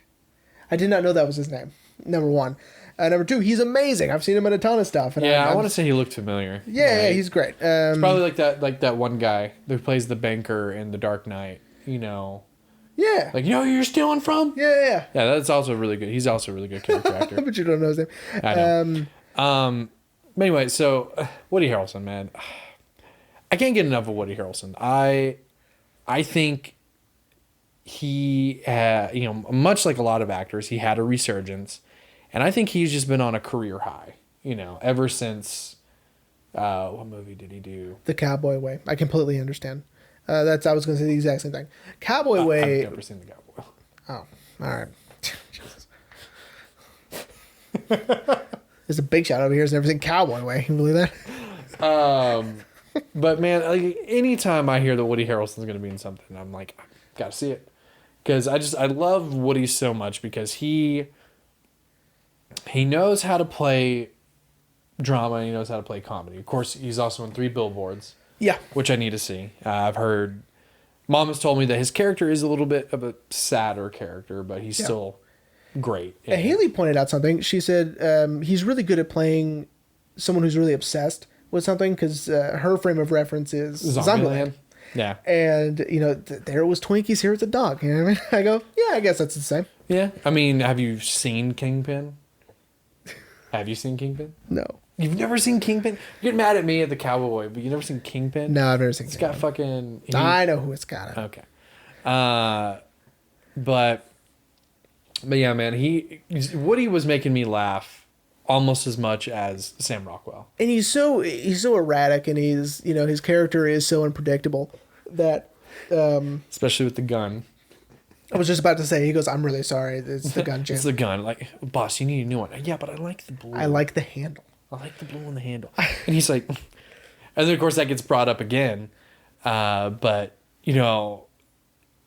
I did not know that was his name. Number one. Number two, he's amazing. I've seen him in a ton of stuff. And I want to say he looked familiar. Yeah, he's great. It's probably like that one guy who plays the banker in The Dark Knight. You know. Yeah. Like, you know who you're stealing from? Yeah. Yeah, that's also really good. He's also a really good character actor. But you don't know his name. I know. But anyway, so Woody Harrelson, man. I can't get enough of Woody Harrelson. I think he had, much like a lot of actors, he had a resurgence. And I think he's just been on a career high, ever since, what movie did he do? The Cowboy Way. I completely understand. I was going to say the exact same thing. Cowboy Way. I've never seen The Cowboy. Oh, all right. Jesus. There's a big shot over here who's never seen Cowboy Way. Can you believe that? But man, like, anytime I hear that Woody Harrelson's going to be in something, I'm like, got to see it. Because I love Woody so much because he knows how to play drama and he knows how to play comedy. Of course, he's also in 3 Billboards. Yeah. Which I need to see. I've heard... Mom has told me that his character is a little bit of a sadder character, but he's still great. And Haley pointed out something. She said he's really good at playing someone who's really obsessed with something because her frame of reference is Zombieland. Yeah. And, there was Twinkies, here it's a dog. You know what I mean? I go, yeah, I guess that's the same. Yeah. I mean, have you seen Kingpin? Have you seen Kingpin? No. You've never seen Kingpin? You get mad at me at the Cowboy, but you never seen Kingpin? No, I've never seen It's Kingpin. got fucking... I know who it's got. Okay. But yeah, man, Woody was making me laugh almost as much as Sam Rockwell. And he's so erratic, and his character is so unpredictable that Especially with the gun. I was just about to say, he goes, "I'm really sorry. It's the gun, Jim. It's the gun. Like, boss, you need a new one. Yeah, but I like the blue. I like the handle. I like the blue on the handle." And he's like, and then of course that gets brought up again. But, you know,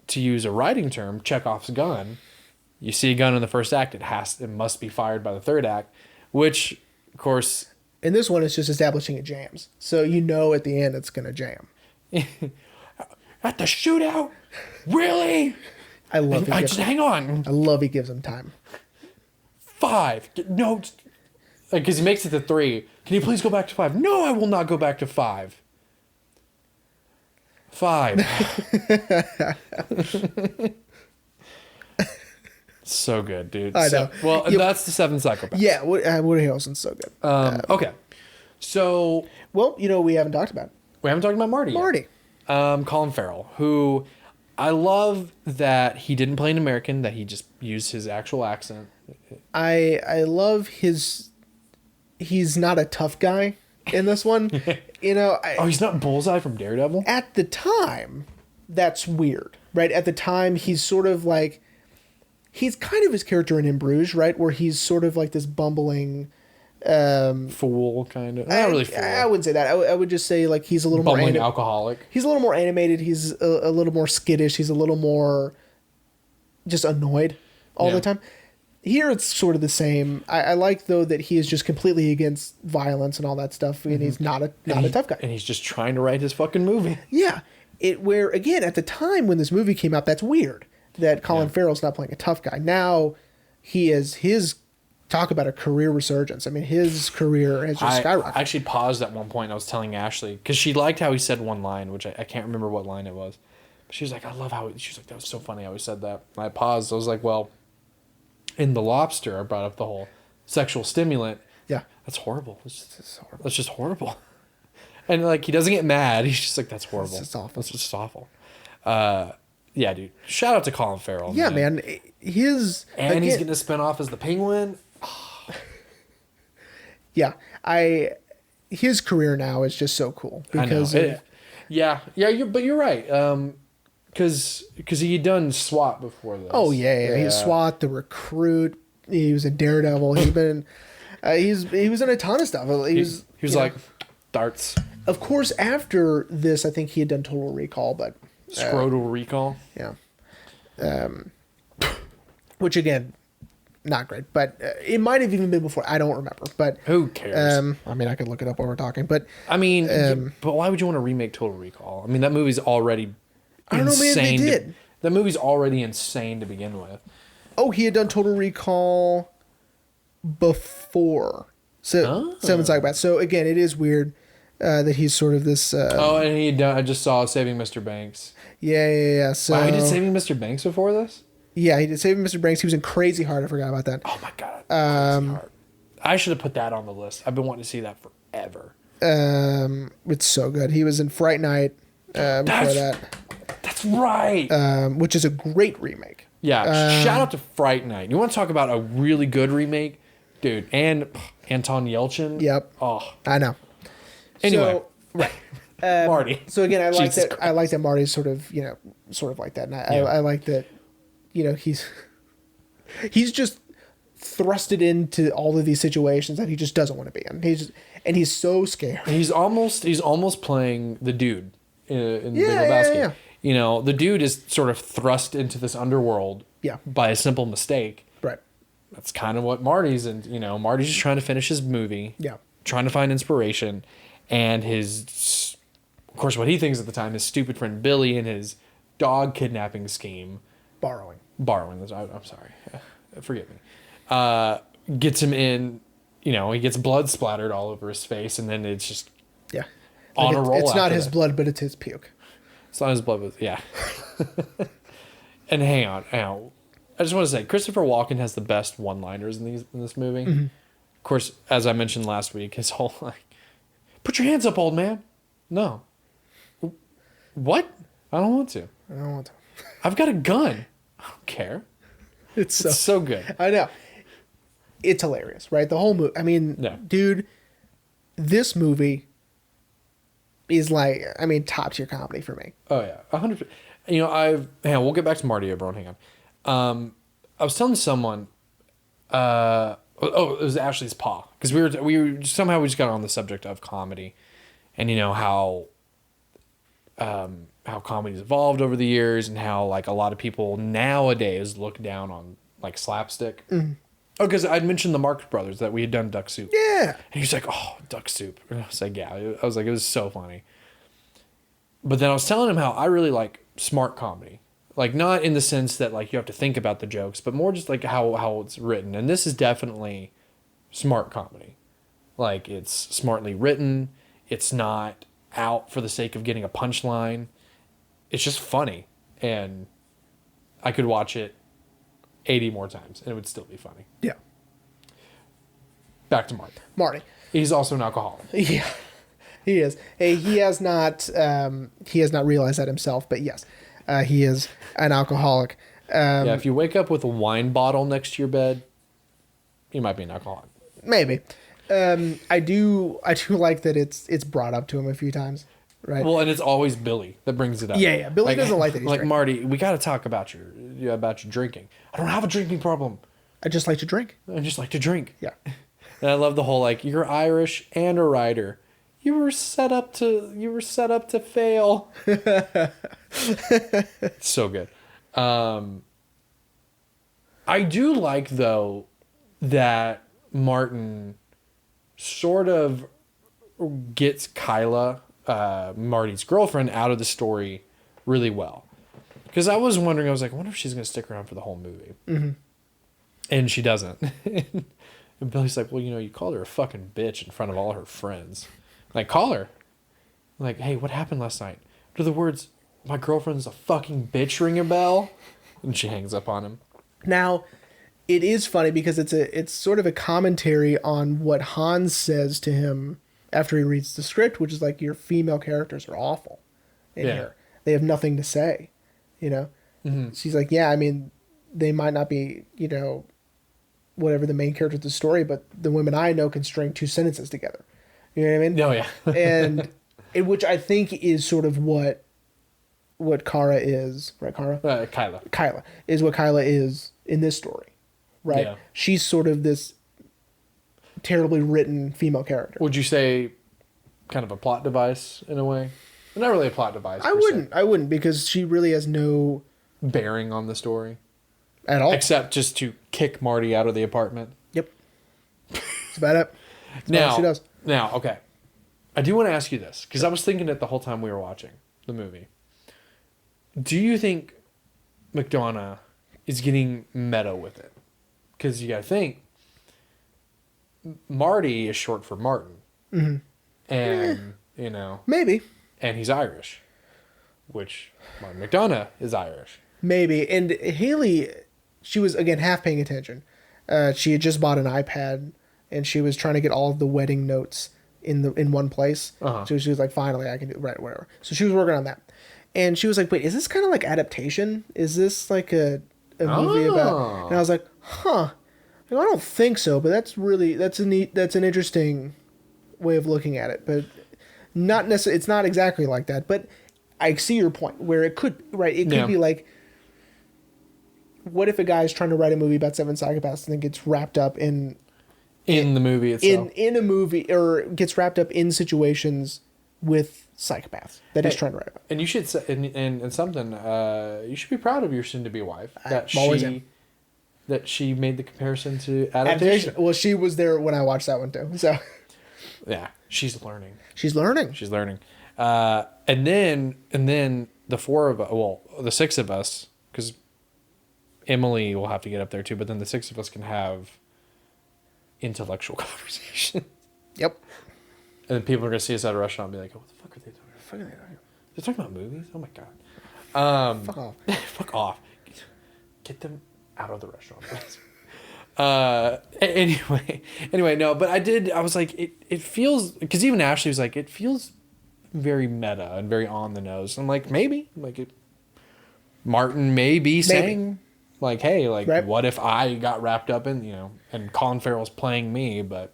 to use a writing term, Chekhov's gun, you see a gun in the first act, it must be fired by the third act, which, of course... In this one, it's just establishing it jams. So you know at the end it's going to jam. At the shootout? Really? I love it. Just hang on. I love he gives him time. 5. No. Because he makes it to 3. Can you please go back to 5? No, I will not go back to 5. 5. So good, dude. I know. Well, that's the Seven Psychopaths. Yeah, Woody Harrelson's so good. Okay. So... Well, you know, we haven't talked about. We haven't talked about Marty yet. Colin Farrell, who I love that he didn't play an American, that he just used his actual accent. I love his... He's not a tough guy in this one. You know... he's not Bullseye from Daredevil? At the time, that's weird, right? At the time, he's sort of like... He's kind of his character in Bruges, right? Where he's sort of like this bumbling... fool, kind of. Not really fool. I wouldn't say that. I would just say like he's a little bumbling more... alcoholic. He's a little more animated. He's a little more skittish. He's a little more just annoyed all the time. Here it's sort of the same. I like, though, that he is just completely against violence and all that stuff, and he's not a tough guy. And he's just trying to write his fucking movie. Yeah. Where, again, at the time when this movie came out, that's weird. That Colin Farrell's not playing a tough guy. Now, he is his... Talk about a career resurgence. I mean, his career has just skyrocketed. I actually paused at one point. I was telling Ashley, because she liked how he said one line, which I can't remember what line it was. But she was like, I love how... She was like, that was so funny how he said that. And I paused. I was like, well, in The Lobster, I brought up the whole sexual stimulant. Yeah. That's horrible. That's just horrible. And, like, he doesn't get mad. He's just like, that's horrible. It's just awful. That's just awful. Yeah, dude. Shout out to Colin Farrell. Yeah, man. He's getting a spinoff as the Penguin. Yeah. His career now is just so cool. Because but you're right. Because he had done SWAT before this. Oh, yeah. He's SWAT, The Recruit. He was a Daredevil. He was in a ton of stuff. He was like darts. Of course, after this, I think he had done Total Recall, but... Scrotal Recall. Yeah. Which, again, not great. But it might have even been before. I don't remember. But who cares? I mean, I could look it up while we're talking. But I mean, but why would you want to remake Total Recall? I mean, that movie's already I don't know, man. They did. That movie's already insane to begin with. Oh, he had done Total Recall before. So Seven Psychopaths. So, again, it is weird that he's sort of this... and he had done... I just saw Saving Mr. Banks. Yeah. So, wow, he did Saving Mr. Banks before this? Yeah, he did Saving Mr. Banks. He was in Crazy Heart. I forgot about that. Oh, my God. Crazy Heart. I should have put that on the list. I've been wanting to see that forever. It's so good. He was in Fright Night before that. That's right. Which is a great remake. Yeah, shout out to Fright Night. You want to talk about a really good remake? Dude, and Anton Yelchin. Yep. Oh. I know. Anyway. So, right. Marty. So again, I like that. I like that Marty's sort of like that, and I like that. He's just thrusted into all of these situations that he just doesn't want to be in. He's so scared. He's almost playing the dude in the Big Lebowski. Yeah. You know, the dude is sort of thrust into this underworld. Yeah. By a simple mistake. Right. That's kind of what Marty's just trying to finish his movie. Yeah. Trying to find inspiration, and of course, what he thinks at the time, his stupid friend Billy and his dog kidnapping scheme. Borrowing. I'm sorry. Forgive me. Gets him in, he gets blood splattered all over his face, and then it's just on a roll. It's not his blood, but it's his puke. It's not his blood, but yeah. And hang on. I just want to say, Christopher Walken has the best one-liners in this movie. Mm-hmm. Of course, as I mentioned last week, his whole put your hands up, old man. No. What? I don't want to. I've got a gun. I don't care. It's so good. I know. It's hilarious, right? The whole movie. I mean, dude, this movie is like, I mean, top tier comedy for me. Oh yeah, 100%. You know, hang on, we'll get back to Marty, everyone. Hang on. I was telling someone, it was Ashley's pa, because we were somehow we just got on the subject of comedy, and you know how comedy's evolved over the years, and how like a lot of people nowadays look down on like slapstick. Mm-hmm. Oh, because I'd mentioned the Marx Brothers that we had done Duck Soup. Yeah. And he's like, "Oh, Duck Soup." And I was like, "Yeah." I was like, it was so funny. But then I was telling him how I really like smart comedy. Like, not in the sense that like you have to think about the jokes, but more just like how it's written. And this is definitely smart comedy. Like, it's smartly written. It's not out for the sake of getting a punchline. It's just funny. And I could watch it 80 more times and it would still be funny. Yeah. Back to Marty. Marty. He's also an alcoholic. Yeah, he is. Hey, he has not realized that himself, but yes, he is an alcoholic. Yeah, if you wake up with a wine bottle next to your bed, you might be an alcoholic. Maybe. I do like that it's brought up to him a few times, right? Well, and it's always Billy that brings it up. Yeah. Billy doesn't like that he's like drinking. Marty, we got to talk about your drinking. I don't have a drinking problem. I just like to drink. I just like to drink. Yeah. And I love the whole like, you're Irish and a writer. You were set up to fail. So good. I do like though that Martin sort of gets Kyla, Marty's girlfriend, out of the story really well. Because I was wondering, I was like, I wonder if she's going to stick around for the whole movie. Mm-hmm. And she doesn't. And Billy's like, well, you know, you called her a fucking bitch in front of all her friends. Like, call her. Like, hey, what happened last night? Do the words, my girlfriend's a fucking bitch, ring a bell? And she hangs up on him. Now, it is funny because it's sort of a commentary on what Hans says to him after he reads the script, which is like, your female characters are awful in here. They have nothing to say, you know? Mm-hmm. She's like, yeah, I mean, they might not be, you know, whatever the main character of the story, but the women I know can string 2 sentences together. You know what I mean? Oh, yeah. And which I think is sort of what Kara is, right, Kara? Kyla. Kyla is what Kyla is in this story, right? Yeah. She's sort of this terribly written female character. Would you say kind of a plot device in a way? Not really a plot device. I wouldn't, because she really has no bearing on the story at all, except just to kick Marty out of the apartment. Yep. That's about it. That's now, all she does. Now, okay. I do want to ask you this, because I was thinking it the whole time we were watching the movie. Do you think McDonough is getting meta with it? Because you got to think, Marty is short for Martin. Mm-hmm. And, you know. Maybe. And he's Irish, which Martin McDonough is Irish. Maybe. And Haley, she was, again, half paying attention. She had just bought an iPad, and she was trying to get all of the wedding notes in one place. Uh-huh. So she was like, finally, I can do it. Right, whatever. So she was working on that. And she was like, wait, is this kind of like adaptation? Is this like a movie about... And I was like, huh. I don't think so, but that's an interesting way of looking at it. But not necessarily, it's not exactly like that. But I see your point, where it could, right? It could be like, what if a guy's trying to write a movie about 7 psychopaths and then gets wrapped up in the movie itself, in a movie, or gets wrapped up in situations with psychopaths that he's trying to write about. And you should say, and something, you should be proud of your soon-to-be wife that she made the comparison to adaptation. Well, she was there when I watched that one too. So yeah, she's learning. And then the 4 of us, well, the 6 of us, because Emily will have to get up there too, but then the 6 of us can have intellectual conversation. Yep. And then people are going to see us at a restaurant and be like, oh, what the fuck are they talking about? They're talking about movies? Oh my God. Fuck off. Fuck off. Get them out of the restaurant, please. Anyway, no, but I was like, it feels, because even Ashley was like, it feels very meta and very on the nose. I'm like, maybe. Martin may be saying, like, hey, like, right. What if I got wrapped up in, you know, and Colin Farrell's playing me, but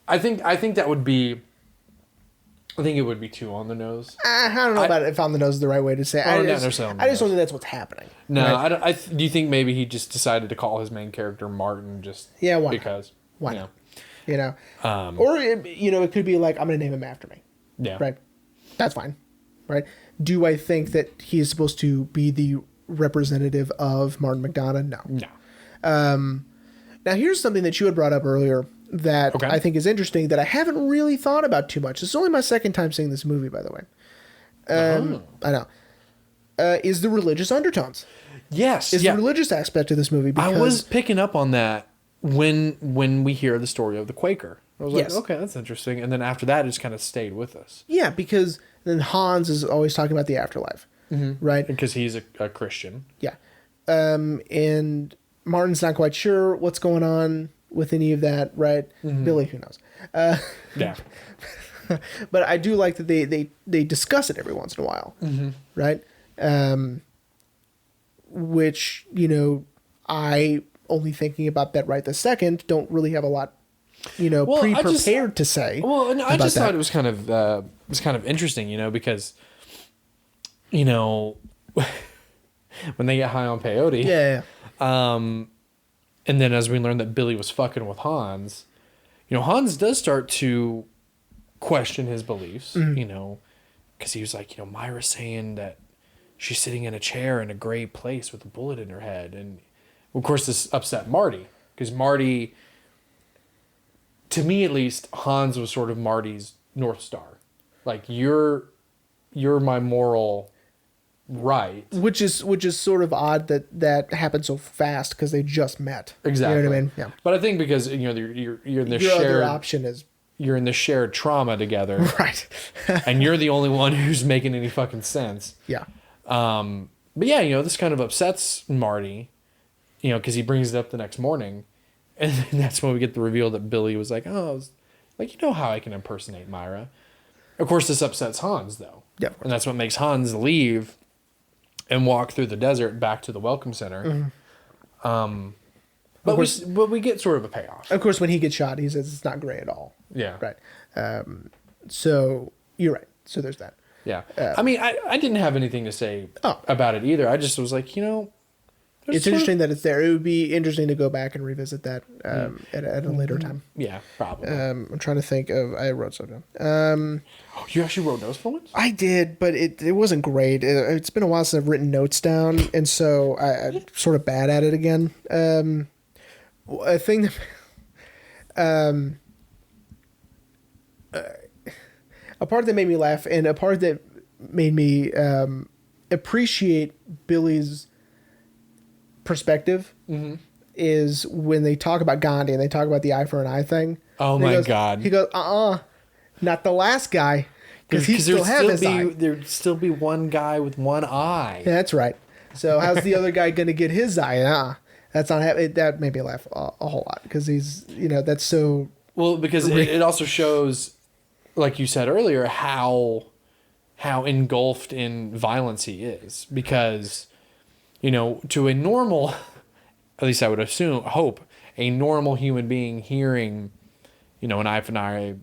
I think that would be I think it would be too on the nose. I don't know about if on the nose is the right way to say it. I just don't think that's what's happening. No, right? Do you think maybe he just decided to call his main character Martin just why because? Why not? You know? Or, it could be like, I'm going to name him after me. Yeah. Right? That's fine. Right? Do I think that he is supposed to be the representative of Martin McDonagh? No. No. Now, here's something that you had brought up earlier that I think is interesting that I haven't really thought about too much. It's only my second time seeing this movie, by the way. I know. Is the religious undertones. Yes. Is the religious aspect of this movie. Because I was picking up on that when we hear the story of the Quaker. I was like, okay, that's interesting. And then after that, it just kind of stayed with us. Yeah, because then Hans is always talking about the afterlife, right? Because he's a Christian. Yeah. And Martin's not quite sure what's going on with any of that, right? Billy, who knows? Yeah. But I do like that they discuss it every once in a while, right? Which, I only thinking about that right this second don't really have a lot, pre-prepared to say. Well, and I just thought it was kind of interesting, because, when they get high on peyote. Yeah. And then as we learned that Billy was fucking with Hans, Hans does start to question his beliefs, because he was like, Myra's saying that she's sitting in a chair in a gray place with a bullet in her head. And of course this upset Marty, because Marty, to me at least, Hans was sort of Marty's North Star. Like, you're my moral right. Which is sort of odd that happened so fast because they just met. Exactly. You know what I mean? Yeah. But I think because you're in this shared other option is you're in this shared trauma together. Right. And you're the only one who's making any fucking sense. Yeah. But yeah, this kind of upsets Marty, because he brings it up the next morning. And then that's when we get the reveal that Billy was like, how I can impersonate Myra. Of course, this upsets Hans, though. Yeah. And that's what makes Hans leave and walk through the desert back to the Welcome Center. But we get sort of a payoff. Of course, when he gets shot, he says it's not gray at all. Yeah. Right. So you're right. So there's that. Yeah. I mean, I didn't have anything to say about it either. I just was like, it's interesting that it's there. It would be interesting to go back and revisit that at a later time. Yeah, probably. I'm trying to think of. I wrote something down. You actually wrote notes for once? I did, but it wasn't great. It's been a while since I've written notes down, and so I'm sort of bad at it again. A thing that a part that made me laugh, and a part that made me appreciate Billy's perspective is when they talk about Gandhi and they talk about the eye for an eye thing. Oh my God. He goes, not the last guy, because he still has his eye. There'd still be one guy with one eye. Yeah, that's right. So how's the other guy going to get his eye? That's not happening. That made me laugh a whole lot because he's, that's so... Well, because it also shows, like you said earlier, how engulfed in violence he is. Because, to a normal, at least I would hope, a normal human being hearing, an eye for an eye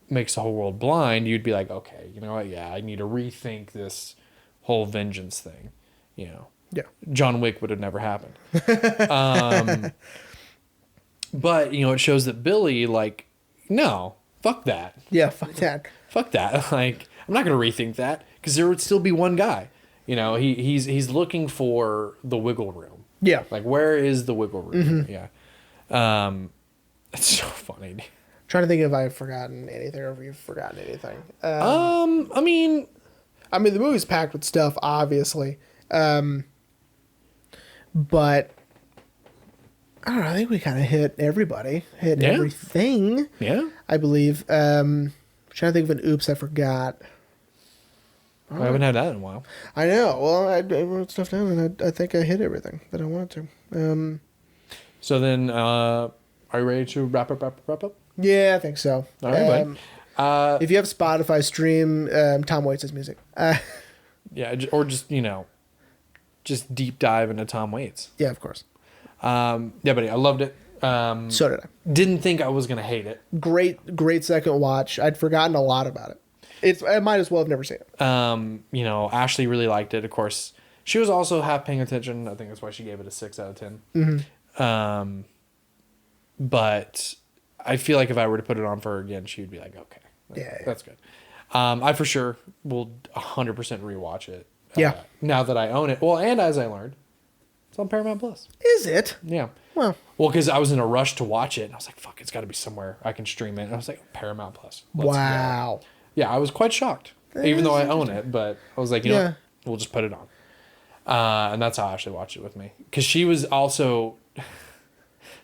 makes the whole world blind, you'd be like, okay, you know what? Yeah, I need to rethink this whole vengeance thing. Yeah. John Wick would have never happened. But, it shows that Billy, like, no, fuck that. Yeah, fuck that. Fuck that. Like, I'm not going to rethink that because there would still be one guy. He's looking for the wiggle room. Yeah. Like, where is the wiggle room? Yeah. It's so funny. Trying to think if I've forgotten anything or if you've forgotten anything. I mean, the movie's packed with stuff, obviously. But I don't know. I think we kind of hit everybody, everything. Yeah, I believe. Trying to think of an oops I forgot. I haven't had that in a while. I know. Well, I wrote stuff down, and I think I hit everything that I wanted to. So then, are you ready to wrap up? Yeah, I think so. All right, bud. If you have Spotify, stream Tom Waits' music. Yeah, or just just deep dive into Tom Waits. Yeah, of course. Yeah, buddy, I loved it. So did I. Didn't think I was gonna hate it. Great second watch. I'd forgotten a lot about it. I might as well have never seen it. You know, Ashley really liked it. Of course, she was also half paying attention. I think that's why she gave it a 6 out of 10. Mm-hmm. But I feel like if I were to put it on for her again, she would be like, okay, Yeah. that's good. I for sure will 100% rewatch it. Yeah. Now that I own it. Well, and as I learned, it's on Paramount Plus. Is it? Yeah. Well, because I was in a rush to watch it. And I was like, fuck, it's got to be somewhere I can stream it. And I was like, Paramount Plus. Let's wow. go. Yeah, I was quite shocked. Even though I own it. But I was like, you know, we'll just put it on. And that's how Ashley watched it with me. Because she was also...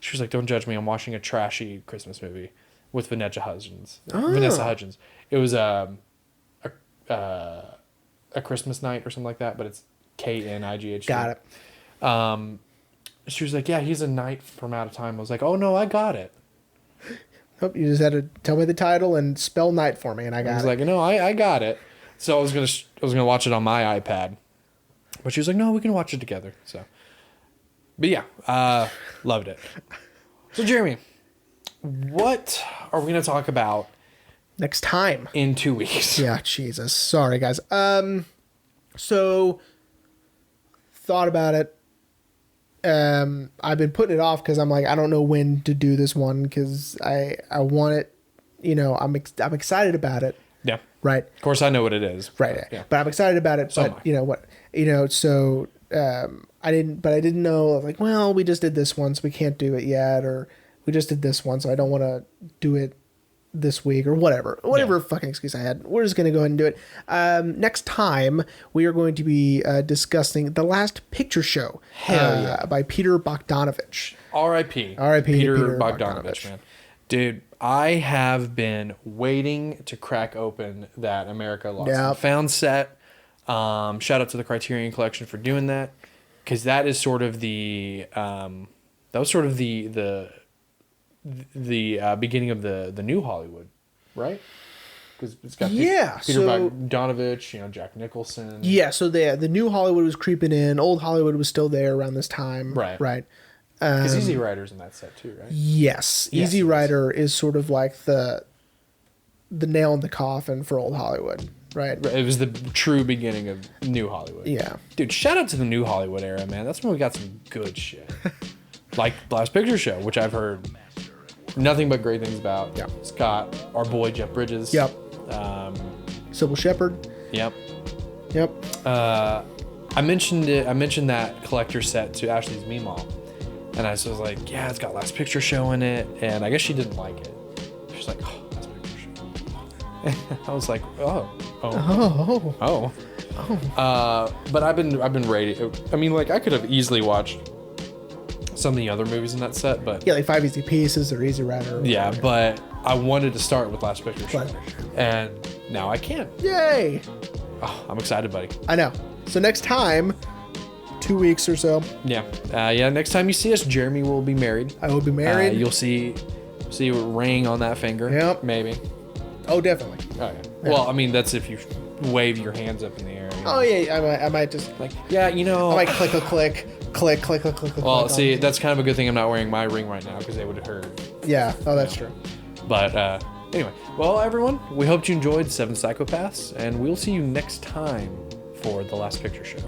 She was like, don't judge me. I'm watching a trashy Christmas movie with Vanessa Hudgens. Vanessa Hudgens. It was a Christmas Night or something like that, but it's Knight. Got it. She was like, yeah, he's a knight from out of time. I was like, oh, no, I got it. Nope, you just had to tell me the title and spell night for me, and I got it. I was like, no, I got it. So I was gonna watch it on my iPad. But she was like, no, we can watch it together. So, but yeah, loved it. So Jeremy, what are we gonna talk about next time in 2 weeks? Yeah, Jesus, sorry guys. So thought about it. I've been putting it off because I'm like, I don't know when to do this one because I want it. You know, I'm excited about it. Yeah. Right. Of course, I know what it is. Right. Yeah. But I'm excited about it. So but you know what? You know, so I didn't know. Like, well, we just did this one, so we can't do it yet, or we just did this one, so I don't want to do it this week, or whatever fucking excuse I had. We're just gonna go ahead and do it. Next time we are going to be discussing The Last Picture Show. Hell yeah. By Peter Bogdanovich. R.I.P. R.I.P. Peter Peter Bogdanovich, man. Dude, I have been waiting to crack open that America Lost and Found set. Shout out to the Criterion Collection for doing that, because that is sort of the beginning of the new Hollywood, right? Because it's got Peter Bogdanovich, you know, Jack Nicholson. Yeah, so the new Hollywood was creeping in. Old Hollywood was still there around this time. Right. Right. Because Easy Rider's in that set too, right? Yes. Easy Rider is sort of like the nail in the coffin for Old Hollywood, right? It was the true beginning of New Hollywood. Yeah. Dude, shout out to the New Hollywood era, man. That's when we got some good shit. Like Last Picture Show, which I've heard nothing but great things about. Yeah. It's got our boy Jeff Bridges. Yep. Sybil Shepherd. Yep. Yep. I mentioned that collector set to Ashley's Meemaw. And I was like, yeah, it's got Last Picture Show in it. And I guess she didn't like it. She's like, oh, Last Picture Show. I was like, oh. But I've been ready. I mean, like, I could have easily watched some of the other movies in that set, but... Yeah, like 5 Easy Pieces or Easy Rider. Yeah, but I wanted to start with Last Picture Show. And now I can. Yay! Oh, I'm excited, buddy. I know. So next time... 2 weeks or so. Yeah. Next time you see us, Jeremy will be married. I will be married. You'll see a ring on that finger. Yep. Maybe. Oh, definitely. Oh, yeah. Well, I mean, that's if you wave your hands up in the air. You know? Oh, yeah. I might just... Like, yeah, you know... I might click. Well, see, that's kind of a good thing I'm not wearing my ring right now, because they would have heard. Yeah. Oh, that's true. But, anyway. Well, everyone, we hope you enjoyed Seven Psychopaths, and we'll see you next time for The Last Picture Show.